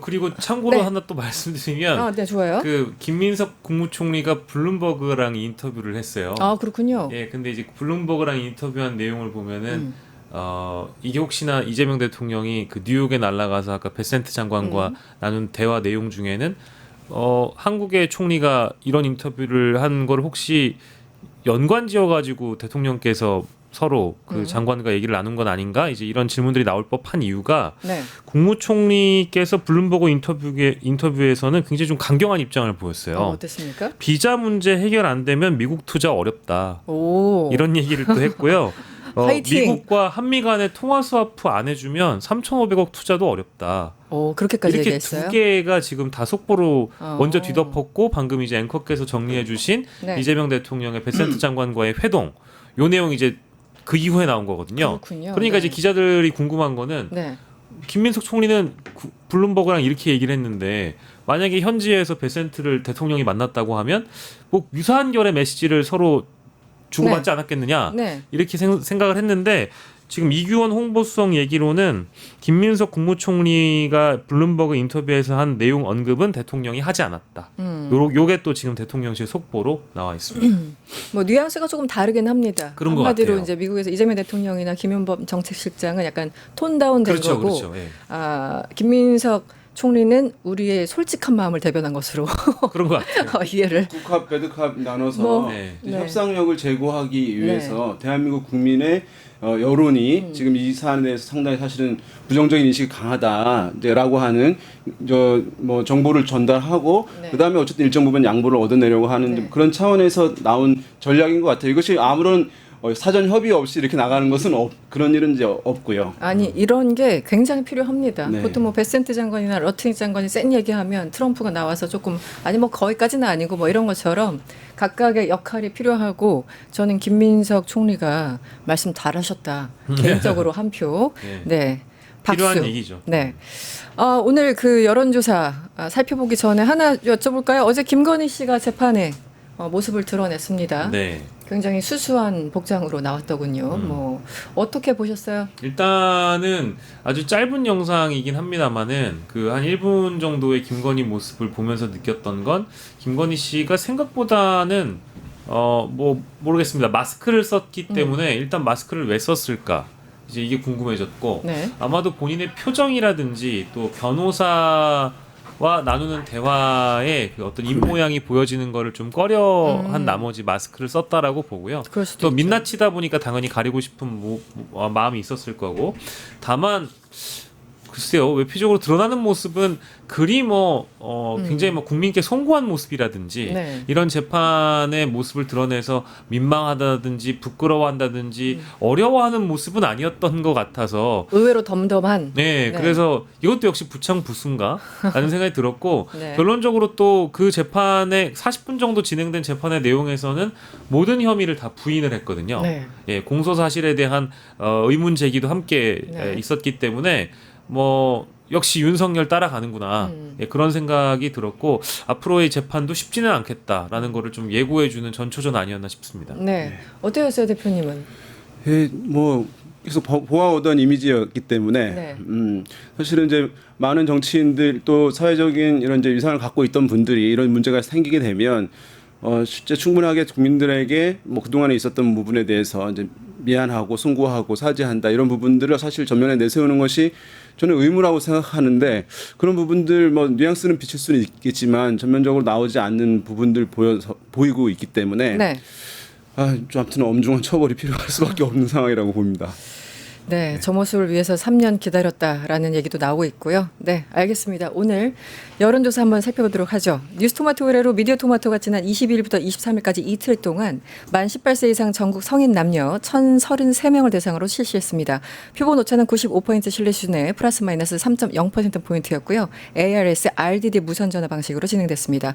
그리고 참고로 네. 하나 또 말씀드리면 네, 좋아요. 김민석 국무총리가 블룸버그랑 인터뷰를 했어요. 그렇군요. 예, 근데 이제 블룸버그랑 인터뷰한 내용을 보면은 이게 혹시나 이재명 대통령이 그 뉴욕에 날아가서 아까 베센트 장관과 나눈 대화 내용 중에는 한국의 총리가 이런 인터뷰를 한 걸 혹시 연관지어 가지고 대통령께서 서로 그 장관과 얘기를 나눈 건 아닌가? 이제 이런 질문들이 나올 법한 이유가 네. 국무총리께서 블룸버그 인터뷰에서는 굉장히 좀 강경한 입장을 보였어요. 어땠습니까? 비자 문제 해결 안 되면 미국 투자 어렵다. 오. 이런 얘기를 또 했고요. 파이팅. 미국과 한미 간의 통화 스와프 안 해주면 3,500억 투자도 어렵다. 그렇게까지 이렇게 얘기했어요? 두 개가 지금 다 속보로 먼저 뒤덮었고 방금 이제 앵커께서 정리해주신 네. 이재명 대통령의 베센트 장관과의 회동 요 내용 이제 그 이후에 나온 거거든요. 그렇군요. 그러니까 네. 이제 기자들이 궁금한 거는 네. 김민석 총리는 블룸버그랑 이렇게 얘기를 했는데 만약에 현지에서 베센트를 대통령이 만났다고 하면 뭐 유사한 결의 메시지를 서로 주고받지 않았겠느냐 네. 이렇게 생각을 했는데 지금 이규원 홍보수석 얘기로는 김민석 국무총리가 블룸버그 인터뷰에서 한 내용 언급은 대통령이 하지 않았다. 요게 또 지금 대통령실 속보로 나와 있습니다. 뭐 뉘앙스가 조금 다르긴 합니다. 그런 것 한마디로 같아요. 이제 미국에서 이재명 대통령이나 김현범 정책실장은 약간 톤 다운된 그렇죠, 거고, 그렇죠. 예. 김민석 총리는 우리의 솔직한 마음을 대변한 것으로 그런 것 같아요. 이해를. 굿캅 배드캅 나눠서 뭐, 네. 네. 협상력을 제고하기 위해서 대한민국 국민의 여론이 지금 이 사안에 대해서 상당히 사실은 부정적인 인식이 강하다라고 하는 뭐 정보를 전달하고 네. 그다음에 어쨌든 일정 부분 양보를 얻어내려고 하는 네. 그런 차원에서 나온 전략인 것 같아요. 이것이 아무런 사전 협의 없이 이렇게 나가는 것은 그런 일은 이제 없고요. 아니 이런 게 굉장히 필요합니다. 네. 보통 뭐 베센트 장관이나 러트닝 장관이 센 얘기하면 트럼프가 나와서 조금 아니 뭐 거기까지는 아니고 뭐 이런 것처럼 각각의 역할이 필요하고 저는 김민석 총리가 말씀 잘하셨다. 개인적으로 한 표. 네. 네. 박수. 필요한 얘기죠. 네. 오늘 그 여론조사 살펴보기 전에 하나 여쭤볼까요? 어제 김건희 씨가 재판에 모습을 드러냈습니다. 네. 굉장히 수수한 복장으로 나왔더군요. 뭐 어떻게 보셨어요? 일단은 아주 짧은 영상이긴 합니다만은 그 한 1분 정도의 김건희 모습을 보면서 느꼈던 건 김건희 씨가 생각보다는 뭐 모르겠습니다. 마스크를 썼기 때문에 일단 마스크를 왜 썼을까? 이제 이게 궁금해졌고 네. 아마도 본인의 표정이라든지 또 변호사와 나누는 대화에 그 어떤 입 모양이 보여지는 거를 좀 꺼려한 나머지 마스크를 썼다라고 보고요. 그럴 수도 또 있죠. 민낯이다 보니까 당연히 가리고 싶은 마음이 있었을 거고 다만 글쎄요 외피적으로 드러나는 모습은 그리 굉장히 국민께 송구한 모습이라든지 네. 이런 재판의 모습을 드러내서 민망하다든지 부끄러워한다든지 어려워하는 모습은 아니었던 것 같아서 의외로 덤덤한. 네, 그래서 이것도 역시 부창부순가 라는 생각이 들었고 네. 결론적으로 또 그 재판에 40분 정도 진행된 재판의 내용에서는 모든 혐의를 다 부인을 했거든요. 네. 예, 공소 사실에 대한 의문 제기도 함께 네. 있었기 때문에 뭐 역시 윤석열 따라가는구나 예, 그런 생각이 들었고 앞으로의 재판도 쉽지는 않겠다라는 거를 좀 예고해주는 전초전 아니었나 싶습니다. 네. 어떠셨어요, 대표님은? 뭐 계속 보아오던 이미지였기 때문에 네. 사실은 이제 많은 정치인들 또 사회적인 이런 이제 위상을 갖고 있던 분들이 이런 문제가 생기게 되면 실제 충분하게 국민들에게 뭐 그동안에 있었던 부분에 대해서 이제 미안하고 송구하고 사죄한다 이런 부분들을 사실 전면에 내세우는 것이 저는 의무라고 생각하는데 그런 부분들 뭐 뉘앙스는 비칠 수는 있겠지만 전면적으로 나오지 않는 부분들 보이고 있기 때문에 네. 좀 아무튼 엄중한 처벌이 필요할 수밖에 없는 상황이라고 봅니다. 네, 저 모습을 위해서 3년 기다렸다라는 얘기도 나오고 있고요. 네, 알겠습니다. 오늘 여론조사 한번 살펴보도록 하죠. 뉴스토마토 의뢰로 미디어토마토가 지난 22일부터 23일까지 이틀 동안 만 18세 이상 전국 성인 남녀 1,033명을 대상으로 실시했습니다. 표본 오차는 95% 신뢰 수준에 플러스 마이너스 3.0%포인트였고요. ARS, RDD 무선 전화 방식으로 진행됐습니다.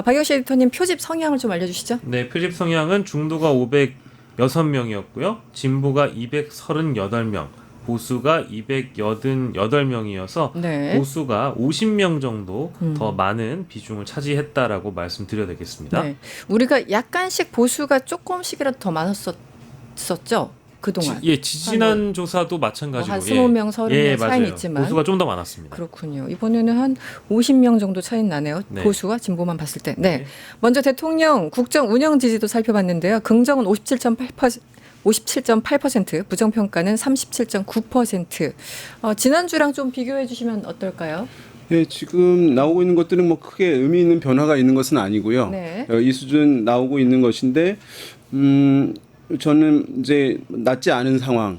박영식 에디터님 표집 성향을 좀 알려주시죠. 네, 표집 성향은 중도가 506명이었고요. 진보가 238명, 보수가 288명이어서 네. 보수가 50명 정도 더 많은 비중을 차지했다라고 말씀드려야 되겠습니다. 네. 우리가 약간씩 보수가 조금씩이라도 더 많았었죠. 그동안. 지지난 조사도 마찬가지고 한 20명, 30명 차이는 맞아요. 있지만. 보수가 좀 더 많았습니다. 그렇군요. 이번에는 한 50명 정도 차이는 나네요. 네. 보수와 진보만 봤을 때. 네. 먼저 대통령 국정 운영 지지도 살펴봤는데요. 긍정은 57.8%, 부정평가는 37.9%. 지난주랑 좀 비교해 주시면 어떨까요? 예, 지금 나오고 있는 것들은 뭐 크게 의미 있는 변화가 있는 것은 아니고요. 네. 이 수준 나오고 있는 것인데, 저는 이제 낮지 않은 상황.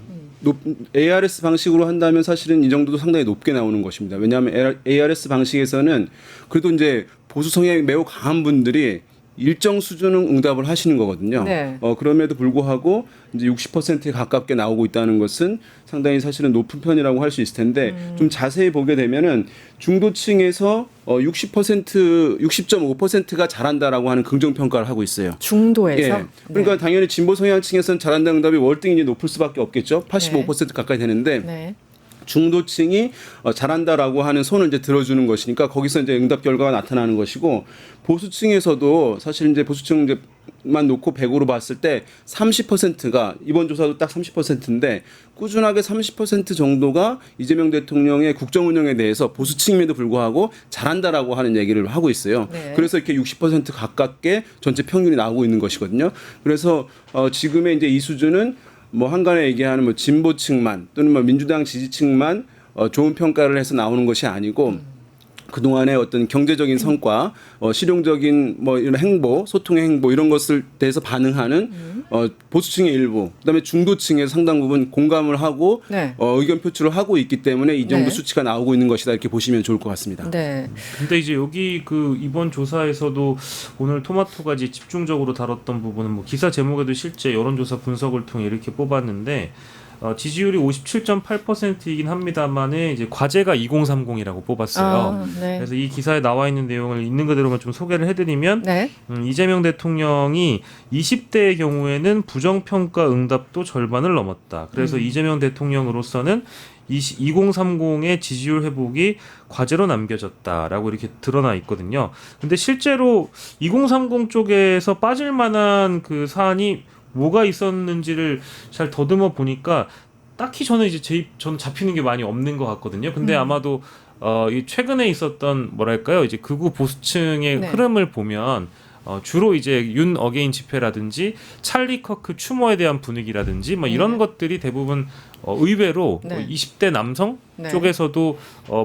ARS 방식으로 한다면 사실은 이 정도도 상당히 높게 나오는 것입니다. 왜냐하면 ARS 방식에서는 그래도 이제 보수 성향이 매우 강한 분들이 일정 수준은 응답을 하시는 거거든요. 네. 그럼에도 불구하고 이제 60%에 가깝게 나오고 있다는 것은 상당히 사실은 높은 편이라고 할 수 있을 텐데 좀 자세히 보게 되면은 중도층에서 60.5%가 잘한다라고 하는 긍정 평가를 하고 있어요. 중도에서. 예. 그러니까 당연히 진보 성향층에서는 잘한다는 응답이 월등히 높을 수밖에 없겠죠. 85% 가까이 되는데 네. 중도층이 잘한다라고 하는 손을 이제 들어주는 것이니까 거기서 이제 응답 결과가 나타나는 것이고 보수층에서도 사실 이제 보수층 이제만 놓고 100으로 봤을 때 30%가 이번 조사도 딱 30%인데 꾸준하게 30% 정도가 이재명 대통령의 국정 운영에 대해서 보수층임에도 불구하고 잘한다라고 하는 얘기를 하고 있어요. 네. 그래서 이렇게 60% 가깝게 전체 평균이 나오고 있는 것이거든요. 그래서 지금의 이제 이 수준은 뭐 한간에 얘기하는 뭐 진보층만 또는 뭐 민주당 지지층만 좋은 평가를 해서 나오는 것이 아니고 그동안의 어떤 경제적인 성과, 실용적인 뭐 이런 행보, 소통의 행보 이런 것을 대해서 반응하는 보수층의 일부, 그다음에 중도층의 상당 부분 공감을 하고 네. 의견 표출을 하고 있기 때문에 이 정도 네. 수치가 나오고 있는 것이다 이렇게 보시면 좋을 것 같습니다. 네. 근데 이제 여기 그 이번 조사에서도 오늘 토마토가 이제 집중적으로 다뤘던 부분은 뭐 기사 제목에도 실제 여론조사 분석을 통해 이렇게 뽑았는데 지지율이 57.8%이긴 합니다만은 이제 과제가 2030이라고 뽑았어요. 네. 그래서 이 기사에 나와 있는 내용을 있는 그대로만 좀 소개를 해드리면 네. 이재명 대통령이 20대의 경우에는 부정평가 응답도 절반을 넘었다. 그래서 이재명 대통령으로서는 2030의 지지율 회복이 과제로 남겨졌다라고 이렇게 드러나 있거든요. 근데 실제로 2030 쪽에서 빠질 만한 그 사안이 뭐가 있었는지를 잘 더듬어 보니까 딱히 저는 이제 저는 잡히는 게 많이 없는 것 같거든요. 근데 아마도 이 최근에 있었던 뭐랄까요, 이제 극우 보수층의 네. 흐름을 보면 주로 이제 윤 어게인 집회라든지 찰리 커크 추모에 대한 분위기라든지 뭐 이런 것들이 대부분 의외로 네. 20대 남성 네. 쪽에서도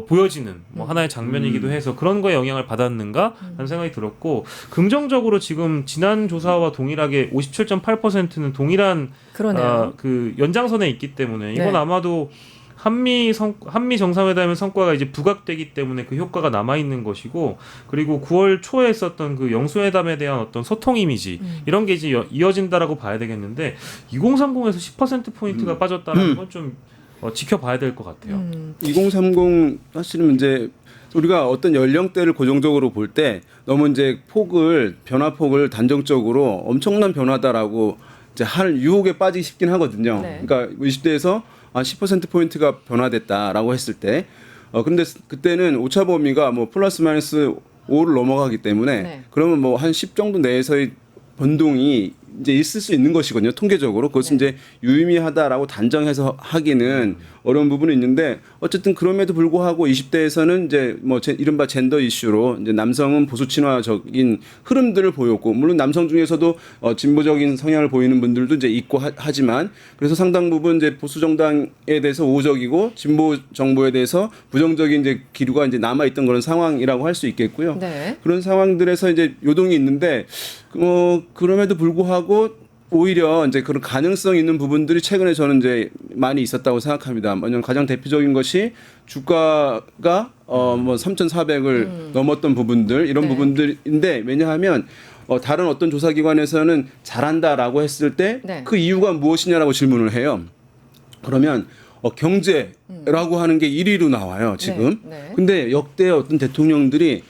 보여지는 뭐 하나의 장면이기도 해서 그런 거에 영향을 받았는가 하는 생각이 들었고, 긍정적으로 지금 지난 조사와 동일하게 57.8%는 동일한 그러네요. 그 연장선에 있기 때문에 이건 네. 아마도 한미 정상회담의 성과가 이제 부각되기 때문에 그 효과가 남아 있는 것이고, 그리고 9월 초에 했었던 그 영수회담에 대한 어떤 소통 이미지 이런 게 이제 이어진다라고 봐야 되겠는데 2030에서 10% 포인트가 빠졌다는 건 좀 지켜봐야 될 것 같아요. 2030 사실은 이제 우리가 어떤 연령대를 고정적으로 볼 때 너무 이제 변화폭을 단정적으로 엄청난 변화다라고 이제 할 유혹에 빠지기 쉽긴 하거든요. 네. 그러니까 20대에서 10%포인트가 변화됐다라고 했을 때, 근데 그때는 오차 범위가 뭐 플러스 마이너스 5를 넘어가기 때문에 네. 그러면 뭐 한 10 정도 내에서의 변동이 이제 있을 수 있는 것이거든요. 통계적으로. 그것은 이제 유의미하다라고 단정해서 하기는 어려운 부분이 있는데 어쨌든 그럼에도 불구하고 20대에서는 이제 뭐 이른바 젠더 이슈로 이제 남성은 보수 친화적인 흐름들을 보였고, 물론 남성 중에서도 진보적인 성향을 보이는 분들도 이제 있고 하지만 그래서 상당 부분 이제 보수 정당에 대해서 우호적이고 진보 정부에 대해서 부정적인 이제 기류가 이제 남아 있던 그런 상황이라고 할 수 있겠고요. 네. 그런 상황들에서 이제 요동이 있는데 그럼에도 불구하고 오히려 이제 그런 가능성 있는 부분들이 최근에 저는 이제 많이 있었다고 생각합니다. 먼저 가장 대표적인 것이 주가가 뭐 3,400을 넘었던 부분들 이런 네. 부분들인데, 왜냐하면 다른 어떤 조사기관에서는 잘한다라고 했을 때 그 네. 이유가 무엇이냐라고 질문을 해요. 그러면 경제라고 하는 게 1위로 나와요 지금. 네. 근데 역대 어떤 대통령들이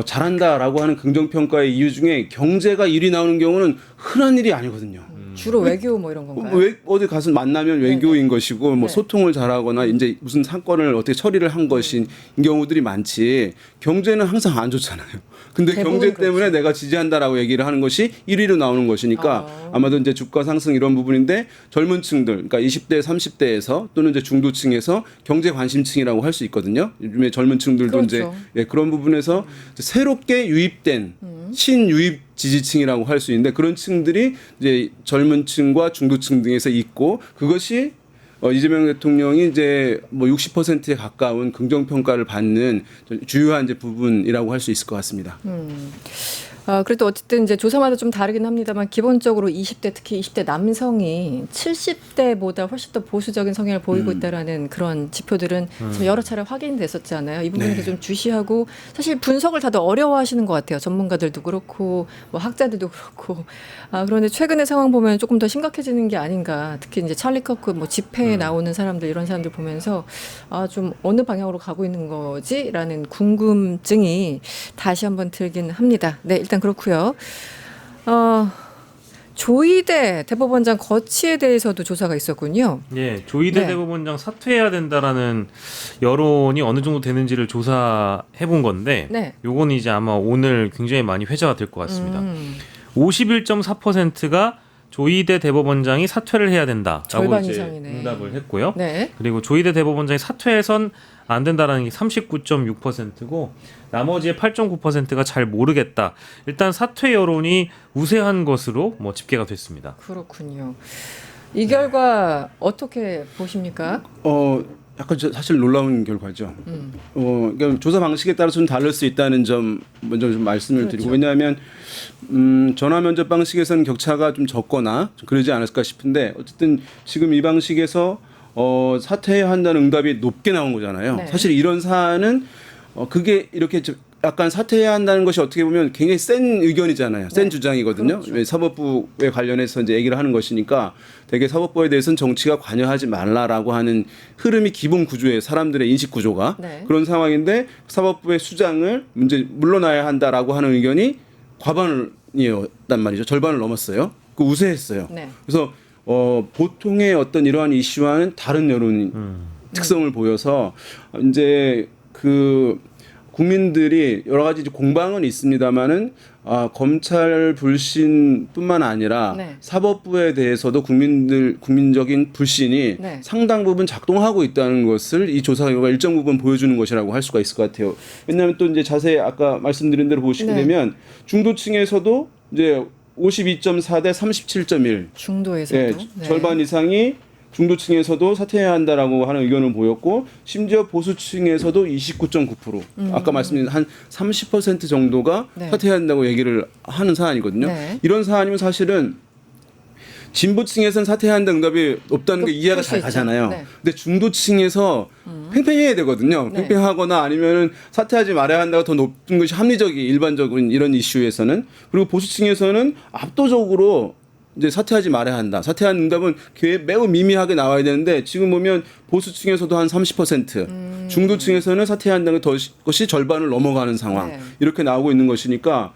잘한다라고 하는 긍정평가의 이유 중에 경제가 1위 나오는 경우는 흔한 일이 아니거든요. 주로 외교 뭐 이런 건가요? 어디 가서 만나면 외교인 것이고 뭐 네. 소통을 잘하거나 이제 무슨 사건을 어떻게 처리를 한 것인 경우들이 많지. 경제는 항상 안 좋잖아요. 근데 대부분 경제 때문에 그렇죠. 내가 지지한다라고 얘기를 하는 것이 1위로 나오는 것이니까 아마도 이제 주가 상승 이런 부분인데 젊은 층들, 그러니까 20대, 30대에서 또는 이제 중도층에서 경제 관심층이라고 할 수 있거든요. 요즘에 젊은 층들도 그렇죠. 이제 예, 그런 부분에서 이제 새롭게 유입된 신유입 지지층이라고 할 수 있는데 그런 층들이 이제 젊은 층과 중도층 등에서 있고 그것이 이재명 대통령이 이제 뭐 60%에 가까운 긍정 평가를 받는 주요한 이제 부분이라고 할 수 있을 것 같습니다. 그래도 어쨌든 이제 조사마다 좀 다르긴 합니다만 기본적으로 20대 특히 20대 남성이 70대보다 훨씬 더 보수적인 성향을 보이고 있다라는 그런 지표들은 좀 여러 차례 확인됐었잖아요. 이 부분도 네. 좀 주시하고 사실 분석을 다들 어려워하시는 것 같아요. 전문가들도 그렇고 뭐 학자들도 그렇고. 그런데 최근의 상황 보면 조금 더 심각해지는 게 아닌가. 특히 이제 찰리 커크 뭐 집회에 나오는 사람들 이런 사람들 보면서 좀 어느 방향으로 가고 있는 거지라는 궁금증이 다시 한번 들긴 합니다. 네, 일단 그렇고요. 조희대 대법원장 거취에 대해서도 조사가 있었군요. 예, 조희대 네. 대법원장 사퇴해야 된다라는 여론이 어느 정도 되는지를 조사해 본 건데, 네. 요건 이제 아마 오늘 굉장히 많이 회자가 될 것 같습니다. 51.4%가 조희대 대법원장이 사퇴를 해야 된다라고 절반 이제 이상이네. 응답을 했고요. 네. 그리고 조희대 대법원장이 사퇴해선 안 된다라는 게 39.6%고 나머지의 8.9%가 잘 모르겠다. 일단 사퇴 여론이 우세한 것으로 뭐 집계가 됐습니다. 그렇군요. 이 결과 어떻게 보십니까? 약간 사실 놀라운 결과죠. 그러니까 조사 방식에 따라서 좀 다를 수 있다는 점 먼저 좀 말씀을 그렇죠. 드리고 왜냐하면 전화 면접 방식에서는 격차가 좀 적거나 좀 그러지 않을까 싶은데 어쨌든 지금 이 방식에서 사퇴해야 한다는 응답이 높게 나온 거잖아요. 네. 사실 이런 사안은 그게 이렇게 약간 사퇴해야 한다는 것이 어떻게 보면 굉장히 센 의견이잖아요. 센 네. 주장이거든요. 그렇죠. 사법부에 관련해서 이제 얘기를 하는 것이니까 되게 사법부에 대해서는 정치가 관여하지 말라라고 하는 흐름이 기본 구조예요. 사람들의 인식 구조가. 네. 그런 상황인데 사법부의 수장을 물러나야 한다라고 하는 의견이 과반이었단 말이죠. 절반을 넘었어요. 그 우세했어요. 네. 그래서 보통의 어떤 이러한 이슈와는 다른 여론 특성을 보여서 이제 그 국민들이 여러 가지 공방은 있습니다만은 검찰 불신뿐만 아니라 네. 사법부에 대해서도 국민적인 불신이 네. 상당 부분 작동하고 있다는 것을 이 조사 결과가 일정 부분 보여주는 것이라고 할 수가 있을 것 같아요. 왜냐하면 또 이제 자세히 아까 말씀드린 대로 보시게 네. 되면 중도층에서도 이제 52.4 대 37.1 중도에서도 예, 네. 절반 이상이 중도층에서도 사퇴해야 한다라고 하는 의견을 보였고 심지어 보수층에서도 29.9% 아까 말씀드린 한 30% 정도가 네. 사퇴해야 한다고 얘기를 하는 사안이거든요. 네. 이런 사안이면 사실은 진보층에서는 사퇴해야 한다는 응답이 없다는 게 이해가 잘 있죠. 가잖아요. 네. 근데 중도층에서 팽팽해야 되거든요. 네. 팽팽하거나 아니면은 사퇴하지 말아야 한다고 더 높은 것이 합리적인 일반적인 이런 이슈에서는 그리고 보수층에서는 압도적으로 이제 사퇴하지 말아야 한다. 사퇴하는 응답은 매우 미미하게 나와야 되는데 지금 보면 보수층에서도 한 30%, 중도층에서는 사퇴한다는 것이 절반을 넘어가는 상황 네. 이렇게 나오고 있는 것이니까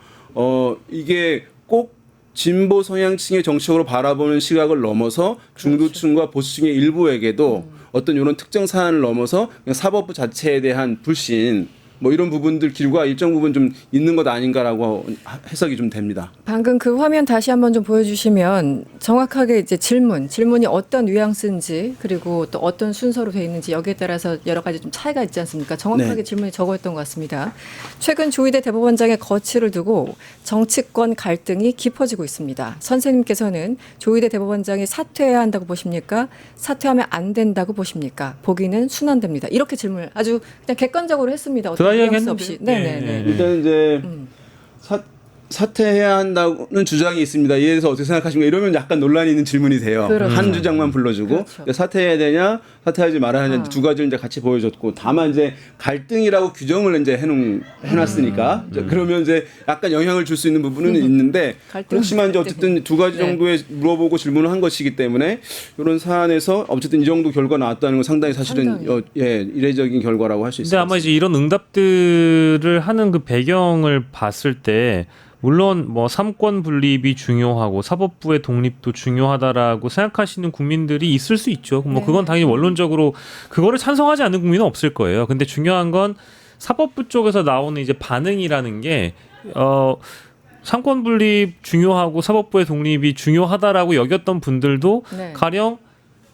이게 꼭 진보 성향층의 정치적으로 바라보는 시각을 넘어서 중도층과 보수층의 일부에게도 어떤 이런 특정 사안을 넘어서 그냥 사법부 자체에 대한 불신 뭐 이런 부분들 길과 일정 부분 좀 있는 것 아닌가라고 해석이 좀 됩니다. 방금 그 화면 다시 한번 좀 보여주시면 정확하게 이제 질문이 어떤 뉘앙스인지 그리고 또 어떤 순서로 돼 있는지 여기에 따라서 여러 가지 좀 차이가 있지 않습니까? 정확하게 네. 질문이 적어있던 것 같습니다. 최근 조희대 대법원장의 거취를 두고 정치권 갈등이 깊어지고 있습니다. 선생님께서는 조희대 대법원장이 사퇴해야 한다고 보십니까? 사퇴하면 안 된다고 보십니까? 보기는 순환됩니다. 이렇게 질문을 아주 그냥 객관적으로 했습니다. 어떤 뉘앙스 없이. 네네네. 일단 이제 사퇴해야 한다는 주장이 있습니다. 이에 대해서 어떻게 생각하십니까? 이러면 약간 논란이 있는 질문이 돼요. 그렇죠. 한 주장만 불러주고 그렇죠. 사퇴해야 되냐, 사퇴하지 말아야 하냐 두 가지를 이제 같이 보여줬고 다만 이제 갈등이라고 규정을 이제 해놨으니까 그러면 이제 약간 영향을 줄 수 있는 부분은 있는데 그렇지만 이제 어쨌든 두 가지 네. 정도의 물어보고 질문을 한 것이기 때문에 이런 사안에서 어쨌든 이 정도 결과 나왔다는 건 상당히 사실은 이례적인 결과라고 할 수 근데 있습니다. 아마 이제 이런 응답들을 하는 그 배경을 봤을 때 물론 뭐 삼권 분립이 중요하고 사법부의 독립도 중요하다라고 생각하시는 국민들이 있을 수 있죠. 뭐 네. 그건 당연히 원론적으로 그거를 찬성하지 않는 국민은 없을 거예요. 근데 중요한 건 사법부 쪽에서 나오는 이제 반응이라는 게 삼권 분립 중요하고 사법부의 독립이 중요하다라고 여겼던 분들도 네. 가령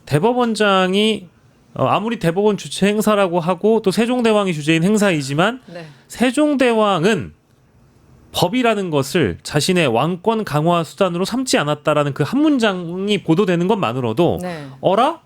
대법원장이 아무리 대법원 주최 행사라고 하고 또 세종대왕이 주재인 행사이지만 네. 세종대왕은 법이라는 것을 자신의 왕권 강화 수단으로 삼지 않았다라는 그 한 문장이 보도되는 것만으로도 네. 어라?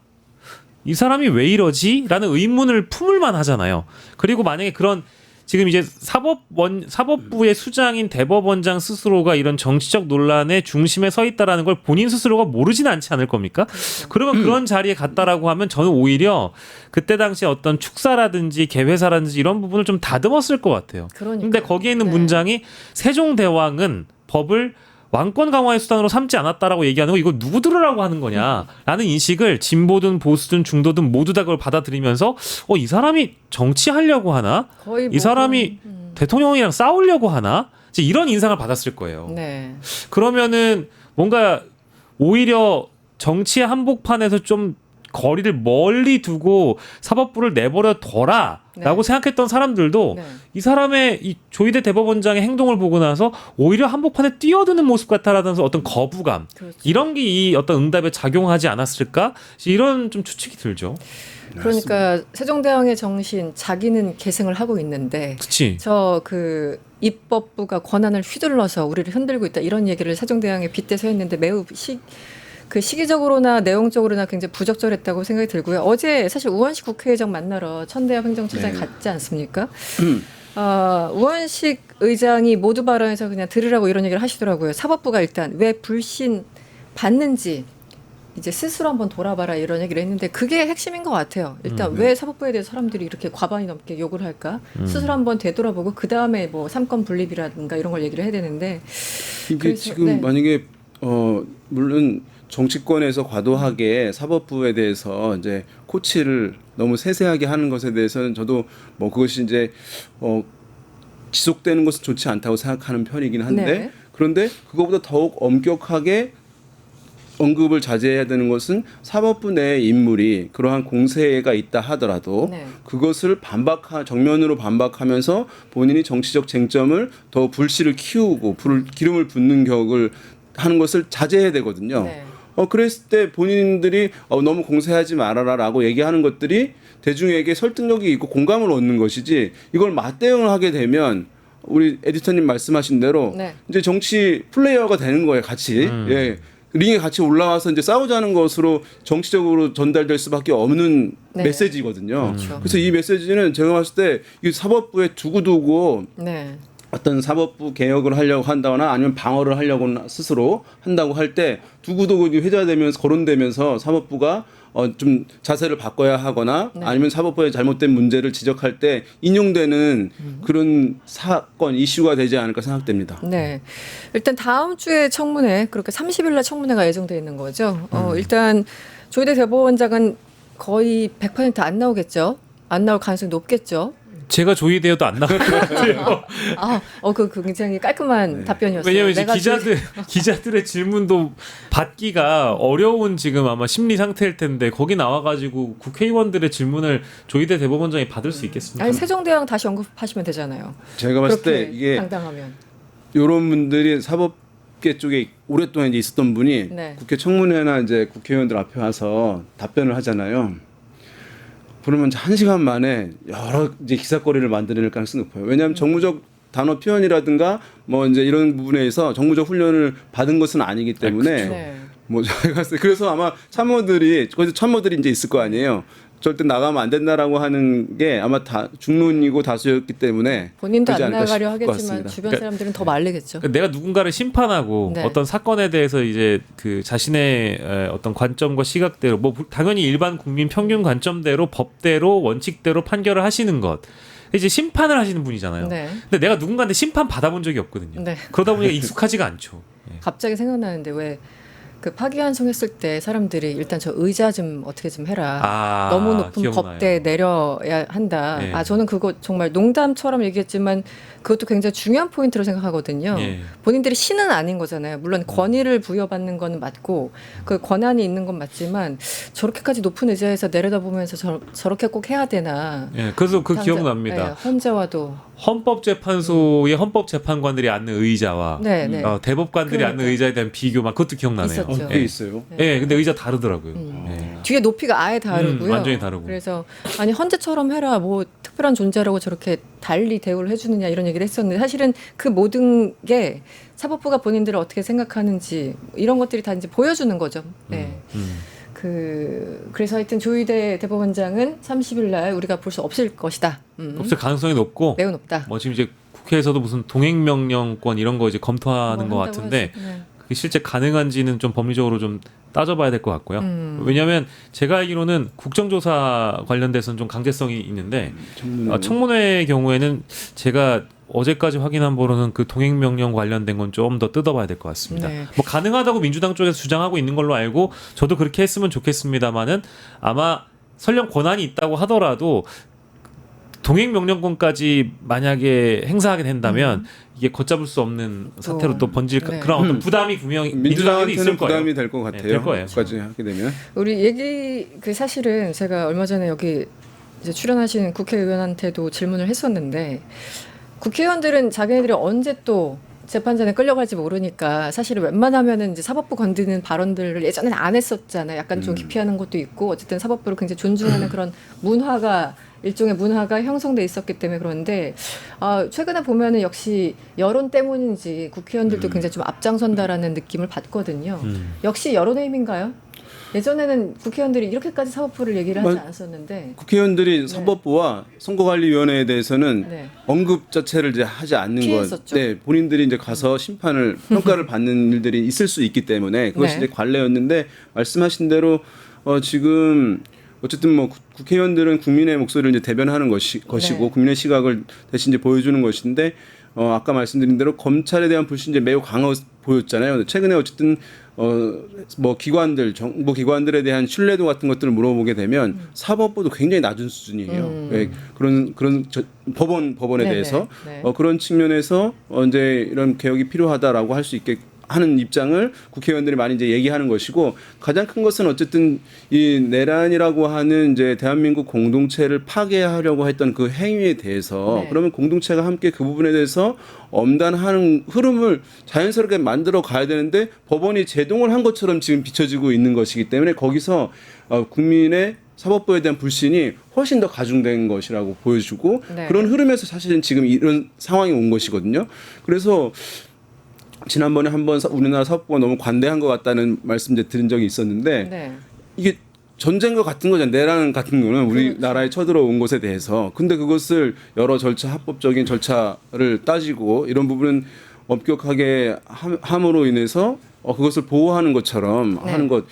이 사람이 왜 이러지? 라는 의문을 품을만 하잖아요. 그리고 만약에 그런 지금 이제 사법부의 수장인 대법원장 스스로가 이런 정치적 논란의 중심에 서 있다라는 걸 본인 스스로가 모르지는 않지 않을 겁니까? 그러면 그런 자리에 갔다라고 하면 저는 오히려 그때 당시에 어떤 축사라든지 개회사라든지 이런 부분을 좀 다듬었을 것 같아요. 그러니까요. 근데 거기에 있는 네. 문장이 세종대왕은 법을 왕권 강화의 수단으로 삼지 않았다라고 얘기하는 거 이거 누구 들으라고 하는 거냐라는 인식을 진보든 보수든 중도든 모두 다 그걸 받아들이면서 이 사람이 정치하려고 하나? 거의 이 사람이 대통령이랑 싸우려고 하나? 이제 이런 인상을 받았을 거예요. 네. 그러면은 뭔가 오히려 정치의 한복판에서 좀 거리를 멀리 두고 사법부를 내버려 둬라 라고 생각했던 사람들도 네. 이 사람의 이 조희대 대법원장의 행동을 보고 나서 오히려 한복판에 뛰어드는 모습 같다라면서 어떤 거부감 그렇죠. 이런 게 이 어떤 응답에 작용하지 않았을까 이런 좀 추측이 들죠. 그러니까 세종대왕의 정신 자기는 계승을 하고 있는데 그치. 저 그 입법부가 권한을 휘둘러서 우리를 흔들고 있다 이런 얘기를 세종대왕에 빗대서 했는데 매우 시기적으로나 내용적으로나 굉장히 부적절했다고 생각이 들고요. 어제 사실 우원식 국회의장 만나러 천대엽 행정처장이 갔지 않습니까? 우원식 의장이 모두 발언에서 그냥 들으라고 이런 얘기를 하시더라고요. 사법부가 일단 왜 불신 받는지 이제 스스로 한번 돌아봐라 이런 얘기를 했는데 그게 핵심인 것 같아요. 일단 왜 사법부에 대해서 사람들이 이렇게 과반이 넘게 욕을 할까? 스스로 한번 되돌아보고 그 다음에 뭐 삼권 분립이라든가 이런 걸 얘기를 해야 되는데 이게 그래서, 지금 네. 만약에 물론 정치권에서 과도하게 사법부에 대해서 이제 코치를 너무 세세하게 하는 것에 대해서는 저도 뭐 그것이 이제 지속되는 것은 좋지 않다고 생각하는 편이긴 한데 네. 그런데 그거보다 더욱 엄격하게 언급을 자제해야 되는 것은 사법부 내 인물이 그러한 공세가 있다 하더라도 네. 그것을 정면으로 반박하면서 본인이 정치적 쟁점을 더 불씨를 키우고 기름을 붓는 격을 하는 것을 자제해야 되거든요. 네. 그랬을 때 본인들이 너무 공세하지 말아라라고 얘기하는 것들이 대중에게 설득력이 있고 공감을 얻는 것이지 이걸 맞대응을 하게 되면 우리 에디터님 말씀하신 대로 네. 이제 정치 플레이어가 되는 거예요, 같이. 예. 링에 같이 올라와서 이제 싸우자는 것으로 정치적으로 전달될 수밖에 없는 네. 메시지거든요. 그렇죠. 그래서 이 메시지는 제가 봤을 때 이 사법부에 두고두고 네. 어떤 사법부 개혁을 하려고 한다거나 아니면 방어를 하려고 스스로 한다고 할 때 두고두고 회자되면서 거론되면서 사법부가 좀 자세를 바꿔야 하거나 네. 아니면 사법부의 잘못된 문제를 지적할 때 인용되는 그런 사건 이슈가 되지 않을까 생각됩니다. 네. 일단 다음 주에 청문회 그렇게 30일 날 청문회가 예정돼 있는 거죠. 일단 조희대 대법원장은 거의 100% 안 나오겠죠. 안 나올 가능성이 높겠죠. 제가 조희대여도 안 나올 것 같아요. 그 굉장히 깔끔한 답변이었어요. 왜냐면 이제 내가 기자들의 질문도 받기가 어려운 지금 아마 심리 상태일 텐데 거기 나와가지고 국회의원들의 질문을 조희대 대법원장이 받을 수 있겠습니까? 아니 세종대왕 다시 언급하시면 되잖아요. 제가 봤을 때 그렇게 이게 당당하면. 이런 분들이 사법계 쪽에 오랫동안 이제 있었던 분이 네. 국회 청문회나 이제 국회의원들 앞에 와서 답변을 하잖아요. 그러면 1시간 만에 여러 이제 기사거리를 만들어낼 가능성이 높아요. 왜냐하면 정무적 단어 표현이라든가 뭐 이제 이런 부분에서 정무적 훈련을 받은 것은 아니기 때문에 네. 뭐 저희가 봤을 때 그래서 아마 참모들이 이제 있을 거 아니에요. 절대 나가면 안 된다라고 하는 게 아마 다 중론이고 다수였기 때문에 본인도 그러지 안 않을까 나가려 싶을 것 하겠지만 같습니다. 주변 사람들은 더 말리겠죠. 내가 누군가를 심판하고 네. 어떤 사건에 대해서 이제 그 자신의 어떤 관점과 시각대로 뭐 당연히 일반 국민 평균 관점대로 법대로 원칙대로 판결을 하시는 것 이제 심판을 하시는 분이잖아요. 네. 근데 내가 누군가한테 심판 받아본 적이 없거든요. 네. 그러다 보니까 익숙하지가 않죠. 예. 갑자기 생각나는데 왜 그 파기환송했을 때 사람들이 일단 저 의자 좀 어떻게 좀 해라. 아, 너무 높은 기억나요. 법대 내려야 한다. 네. 저는 그거 정말 농담처럼 얘기했지만 그것도 굉장히 중요한 포인트로 생각하거든요. 예. 본인들이 신은 아닌 거잖아요. 물론 권위를 부여받는 건 맞고 그 권한이 있는 건 맞지만 저렇게까지 높은 의자에서 내려다보면서 저렇게 꼭 해야 되나. 예, 그래서 그 당장- 기억납니다. 네, 헌재와도 헌법재판소의 헌법재판관들이 앉는 의자와 네, 네. 대법관들이 그러니까. 앉는 의자에 대한 비교만 그것도 기억나네요. 있었죠. 꽤 있어요. 예, 근데 의자 다르더라고요. 뒤에 높이가 아예 다르고요. 완전히 다르고. 그래서 아니 헌재처럼 해라. 뭐 특별한 존재라고 저렇게 달리 대우를 해주느냐 이런 얘기를 했었는데 사실은 그 모든 게 사법부가 본인들을 어떻게 생각하는지 이런 것들이 다 이제 보여주는 거죠. 네. 그래서 하여튼 조희대 대법원장은 30일 날 우리가 볼 수 없을 것이다. 없을 가능성이 높고 매우 높다. 뭐 지금 이제 국회에서도 무슨 동행명령권 이런 거 이제 검토하는 것 뭐 같은데 한다고 하지. 네. 그게 실제 가능한지는 좀 법리적으로 좀 따져봐야 될 것 같고요. 왜냐하면 제가 알기로는 국정조사 관련돼서는 좀 강제성이 있는데 청문회의 경우에는 제가 어제까지 확인한 바로는 그 동행명령 관련된 건 좀 더 뜯어봐야 될 것 같습니다. 네. 뭐 가능하다고 민주당 쪽에서 주장하고 있는 걸로 알고 저도 그렇게 했으면 좋겠습니다만은 아마 설령 권한이 있다고 하더라도 동행명령권까지 만약에 행사하게 된다면 이게 걷잡을 수 없는 사태로 또 번질 네. 그런 어떤 부담이 분명히 민주당에도 있을 민주당한테는 거예요. 부담이 될 것 같아요. 네, 될 거예요. 까지 하게 되면. 우리 얘기 사실은 제가 얼마 전에 여기 이제 출연하신 국회의원한테도 질문을 했었는데 국회의원들은 자기네들이 언제 또 재판장에 끌려갈지 모르니까 사실은 웬만하면은 이제 사법부 건드는 발언들을 예전에는 안 했었잖아요. 약간 좀 기피하는 것도 있고 어쨌든 사법부를 굉장히 존중하는 그런 문화가 일종의 문화가 형성돼 있었기 때문에 그런데 최근에 보면은 역시 여론 때문인지 국회의원들도 굉장히 좀 앞장선다라는 느낌을 받거든요. 역시 여론의 힘인가요? 예전에는 국회의원들이 이렇게까지 사법부를 얘기를 하지 않았었는데 국회의원들이 사법부와 선거관리위원회에 대해서는 네. 언급 자체를 이제 하지 않는 것. 피했었죠. 네, 본인들이 이제 가서 심판을 평가를 받는 일들이 있을 수 있기 때문에 그것이 네. 이제 관례였는데 말씀하신 대로 지금 어쨌든 뭐 국회의원들은 국민의 목소리를 이제 대변하는 것이고 네. 국민의 시각을 대신 이제 보여주는 것인데 아까 말씀드린 대로 검찰에 대한 불신이 이제 매우 강하 보였잖아요. 최근에 어쨌든 뭐 기관들 정부 기관들에 대한 신뢰도 같은 것들을 물어보게 되면 사법부도 굉장히 낮은 수준이에요. 네, 그런 법원에 네네. 대해서 네. 그런 측면에서 이제 이런 개혁이 필요하다라고 할 수 있게 하는 입장을 국회의원들이 많이 이제 얘기하는 것이고 가장 큰 것은 어쨌든 이 내란이라고 하는 이제 대한민국 공동체를 파괴하려고 했던 그 행위에 대해서 네. 그러면 공동체가 함께 그 부분에 대해서 엄단하는 흐름을 자연스럽게 만들어 가야 되는데 법원이 제동을 한 것처럼 지금 비춰지고 있는 것이기 때문에 거기서 국민의 사법부에 대한 불신이 훨씬 더 가중된 것이라고 보여주고 네. 그런 흐름에서 사실은 지금 이런 상황이 온 것이거든요. 그래서 지난번에 한번 우리나라 사법부가 너무 관대한 것 같다는 말씀 이제 드린 적이 있었는데 네. 이게 전쟁과 같은 거잖아요. 내란 같은 거는 우리나라에 쳐들어온 것에 대해서. 근데 그것을 여러 절차, 합법적인 절차를 따지고 이런 부분은 엄격하게 함으로 인해서 그것을 보호하는 것처럼 네. 하는 것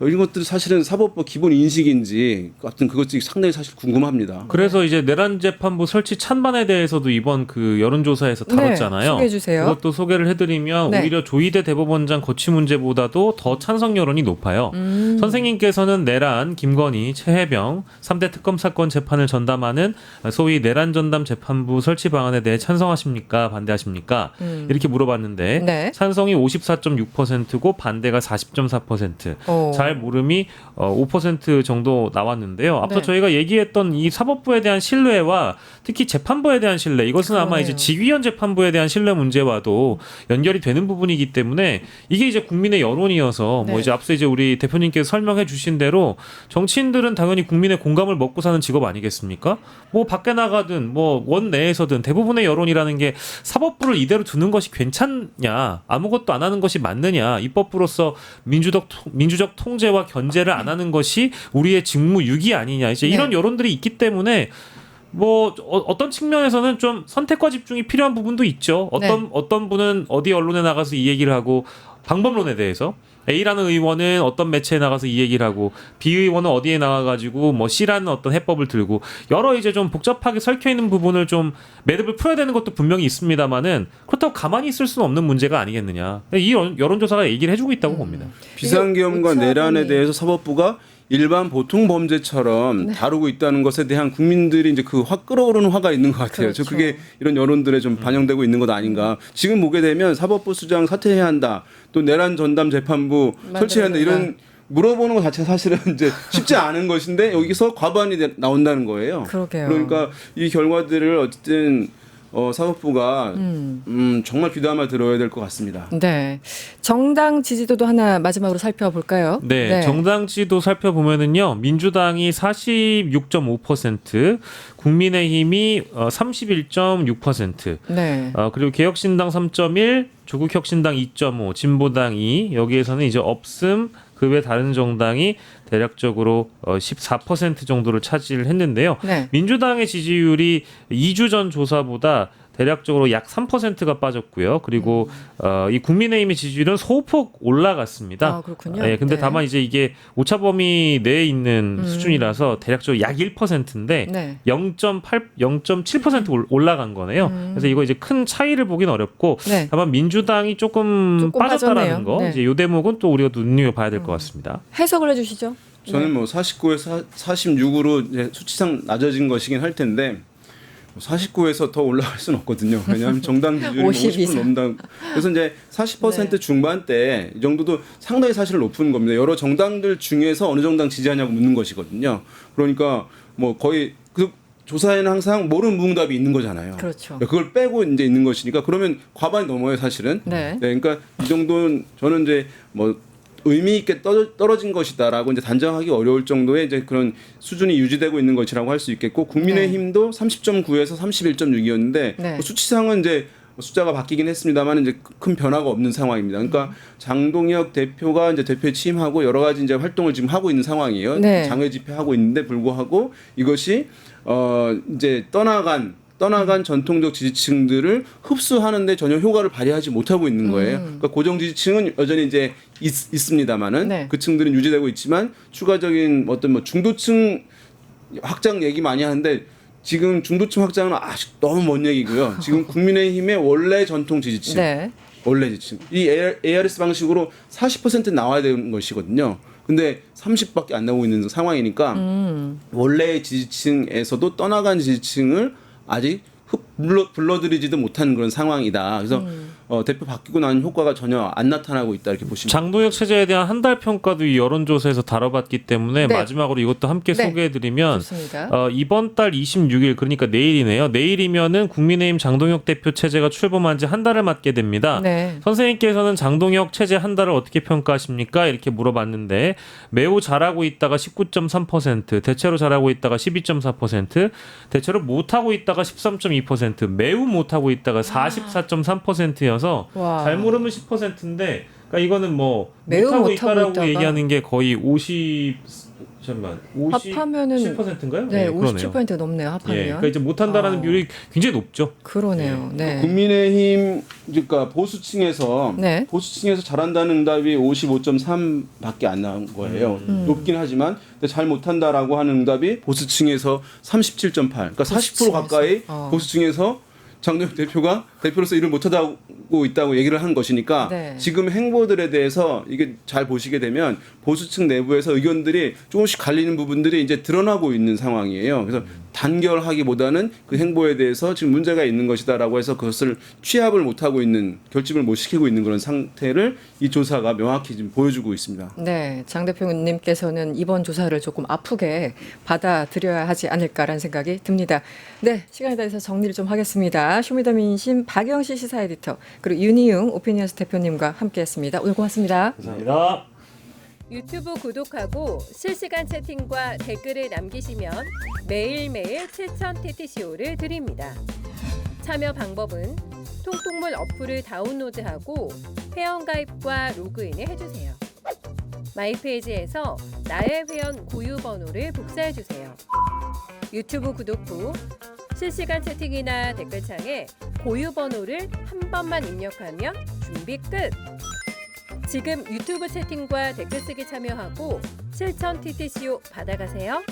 이런 것들이 사실은 사법부 기본 인식인지 같은 그것이 상당히 사실 궁금합니다. 그래서 이제 내란 재판부 설치 찬반에 대해서도 이번 그 여론조사에서 다뤘잖아요. 네, 소개해 주세요. 그것도 소개를 해드리면 네. 오히려 조희대 대법원장 거취 문제보다도 더 찬성 여론이 높아요. 선생님께서는 내란, 김건희, 최혜병 3대 특검 사건 재판을 전담하는 소위 내란 전담 재판부 설치 방안에 대해 찬성하십니까? 반대하십니까? 이렇게 물어봤는데 네. 찬성이 54.6%고 반대가 40.4%. 잘 모름이 5% 정도 나왔는데요. 앞서 네. 저희가 얘기했던 이 사법부에 대한 신뢰와 특히 재판부에 대한 신뢰, 이것은 아마 그러네요. 이제 지휘원 재판부에 대한 신뢰 문제와도 연결이 되는 부분이기 때문에 이게 이제 국민의 여론이어서 네. 뭐 이제 앞서 이제 우리 대표님께서 설명해 주신 대로 정치인들은 당연히 국민의 공감을 먹고 사는 직업 아니겠습니까? 뭐 밖에 나가든 뭐 원 내에서든 대부분의 여론이라는 게 사법부를 이대로 두는 것이 괜찮냐, 아무것도 안 하는 것이 맞느냐, 입법부로서 민주적 통제와 견제를 안 하는 것이 우리의 직무유기 아니냐, 이제 이런 네. 여론들이 있기 때문에 뭐 어떤 측면에서는 좀 선택과 집중이 필요한 부분도 있죠. 어떤 분은 어디 언론에 나가서 이 얘기를 하고 방법론에 대해서 A라는 의원은 어떤 매체에 나가서 이 얘기를 하고 B 의원은 어디에 나가가지고 뭐 C라는 어떤 해법을 들고 여러 이제 좀 복잡하게 설켜 있는 부분을 좀 매듭을 풀어야 되는 것도 분명히 있습니다만은 그렇다고 가만히 있을 수는 없는 문제가 아니겠느냐. 이 여론조사가 얘기를 해주고 있다고 봅니다. 비상계엄과 내란에 대해서 사법부가 일반 보통 범죄처럼 다루고 있다는 것에 대한 국민들이 이제 그 확 끓어오르는 화가 있는 것 같아요. 그렇죠. 그게 이런 여론들에 좀 반영되고 있는 것 아닌가. 지금 보게 되면 사법부 수장 사퇴해야 한다. 또 내란 전담 재판부 설치해야 한다. 이런 물어보는 것 자체가 사실은 이제 쉽지 않은 것인데 여기서 과반이 나온다는 거예요. 그러게요. 그러니까 이 결과들을 어쨌든 사법부가 정말 귀담아 들어야 될 것 같습니다. 네. 정당 지지도도 하나 마지막으로 살펴볼까요? 네, 정당 지지도 살펴보면은요, 민주당이 46.5%, 국민의힘이 31.6%, 네. 그리고 개혁신당 3.1, 조국혁신당 2.5, 진보당 2, 여기에서는 이제 없음, 그 외 다른 정당이 대략적으로 14% 정도를 차지를 했는데요. 네. 민주당의 지지율이 2주 전 조사보다 대략적으로 약 3%가 빠졌고요. 그리고 이 국민의힘의 지지율은 소폭 올라갔습니다. 아, 그렇군요. 예, 근데 네. 다만 이제 이게 오차 범위 내에 있는 수준이라서 대략적으로 약 1%인데 네. 0.7% 올라간 거네요. 그래서 이거 이제 큰 차이를 보긴 어렵고 네. 다만 민주당이 조금 빠졌다라는 빠졌네요. 거. 네. 이제 이 대목은 또 우리가 눈여겨봐야 될 것 같습니다. 해석을 해주시죠. 저는 뭐 49에서 46으로 이제 수치상 낮아진 것이긴 할 텐데 49에서 더 올라갈 수는 없거든요. 왜냐하면 정당 기준이 50% 넘는다. 그래서 이제 40% 중반대 이 정도도 상당히 사실 높은 겁니다. 여러 정당들 중에서 어느 정당 지지하냐고 묻는 것이거든요. 그러니까 뭐 거의 그 조사에는 항상 모르는 무응답이 있는 거잖아요. 그렇죠. 그걸 빼고 이제 있는 것이니까 그러면 과반이 넘어요, 사실은. 네. 그러니까 이 정도는 저는 이제 뭐 의미 있게 떨어진 것이다라고 이제 단정하기 어려울 정도의 이제 그런 수준이 유지되고 있는 것이라고 할 수 있겠고 국민의힘도 30.9에서 31.6이었는데 네. 수치상은 이제 숫자가 바뀌긴 했습니다만 이제 큰 변화가 없는 상황입니다. 그러니까 장동혁 대표가 이제 대표에 취임하고 여러 가지 이제 활동을 지금 하고 있는 상황이에요. 네. 장외 집회하고 있는데 불구하고 이것이 이제 떠나간 전통적 지지층들을 흡수하는데 전혀 효과를 발휘하지 못하고 있는 거예요. 그러니까 고정 지지층은 여전히 이제 있습니다만은 네. 그 층들은 유지되고 있지만 추가적인 어떤 뭐 중도층 확장 얘기 많이 하는데 지금 중도층 확장은 아직 너무 먼 얘기고요. 지금 국민의힘의 원래 전통 지지층, 네. 원래 지지층 이 ARS 방식으로 40% 나와야 되는 것이거든요. 근데 30밖에 안 나오고 있는 상황이니까 원래 지지층에서도 떠나간 지지층을 아직 불러들이지도 못하는 그런 상황이다. 그래서 대표 바뀌고 나는 효과가 전혀 안 나타나고 있다 이렇게 보시면 장동혁 체제에 대한 한 달 평가도 이 여론조사에서 다뤄봤기 때문에 네. 마지막으로 이것도 함께 네. 소개해드리면 좋습니다. 이번 달 26일 그러니까 내일이네요. 내일이면은 국민의힘 장동혁 대표 체제가 출범한 지 한 달을 맞게 됩니다. 네. 선생님께서는 장동혁 체제 한 달을 어떻게 평가하십니까? 이렇게 물어봤는데 매우 잘하고 있다가 19.3%, 대체로 잘하고 있다가 12.4%, 대체로 못하고 있다가 13.2%, 매우 못하고 있다가 44.3%여서 와. 잘 모르면 10%인데 그러니까 이거는 뭐 매우 못하고 못하고 있다라고 있다가. 얘기하는 게 거의 50 합하면은 10%인가요? 네, 그러네요. 57% 넘네요. 합하면. 예, 그러니까 이제 못한다라는 비율이 굉장히 높죠. 그러네요. 네. 국민의힘 그러니까 보수층에서 네. 잘한다는 응답이 55.3밖에 안 나온 거예요. 높긴 하지만 근데 잘 못한다라고 하는 응답이 보수층에서 37.8. 그러니까 40% 가까이 보수층에서 장동혁 대표가 대표로서 일을 못하고 있다고 얘기를 한 것이니까 네. 지금 행보들에 대해서 이게 잘 보시게 되면 보수층 내부에서 의견들이 조금씩 갈리는 부분들이 이제 드러나고 있는 상황이에요. 그래서 단결하기보다는 그 행보에 대해서 지금 문제가 있는 것이다라고 해서 그것을 취합을 못하고 있는 결집을 못 시키고 있는 그런 상태를 이 조사가 명확히 지금 보여주고 있습니다. 네, 장 대표님께서는 이번 조사를 조금 아프게 받아들여야 하지 않을까라는 생각이 듭니다. 네, 시간이 다 돼서 정리를 좀 하겠습니다. 쇼미더민심 박영시 시사 에디터 그리고 윤희용 오피니언스 대표님과 함께했습니다. 오늘 고맙습니다. 감사합니다. 유튜브 구독하고 실시간 채팅과 댓글을 남기시면 매일매일 7천 TTCO를 드립니다. 참여 방법은 통통물 어플을 다운로드하고 회원가입과 로그인을 해주세요. 마이페이지에서 나의 회원 고유 번호를 복사해주세요. 유튜브 구독 후 실시간 채팅이나 댓글창에 고유 번호를 한 번만 입력하면 준비 끝! 지금 유튜브 채팅과 댓글 쓰기 참여하고 실천 TTCO 받아가세요.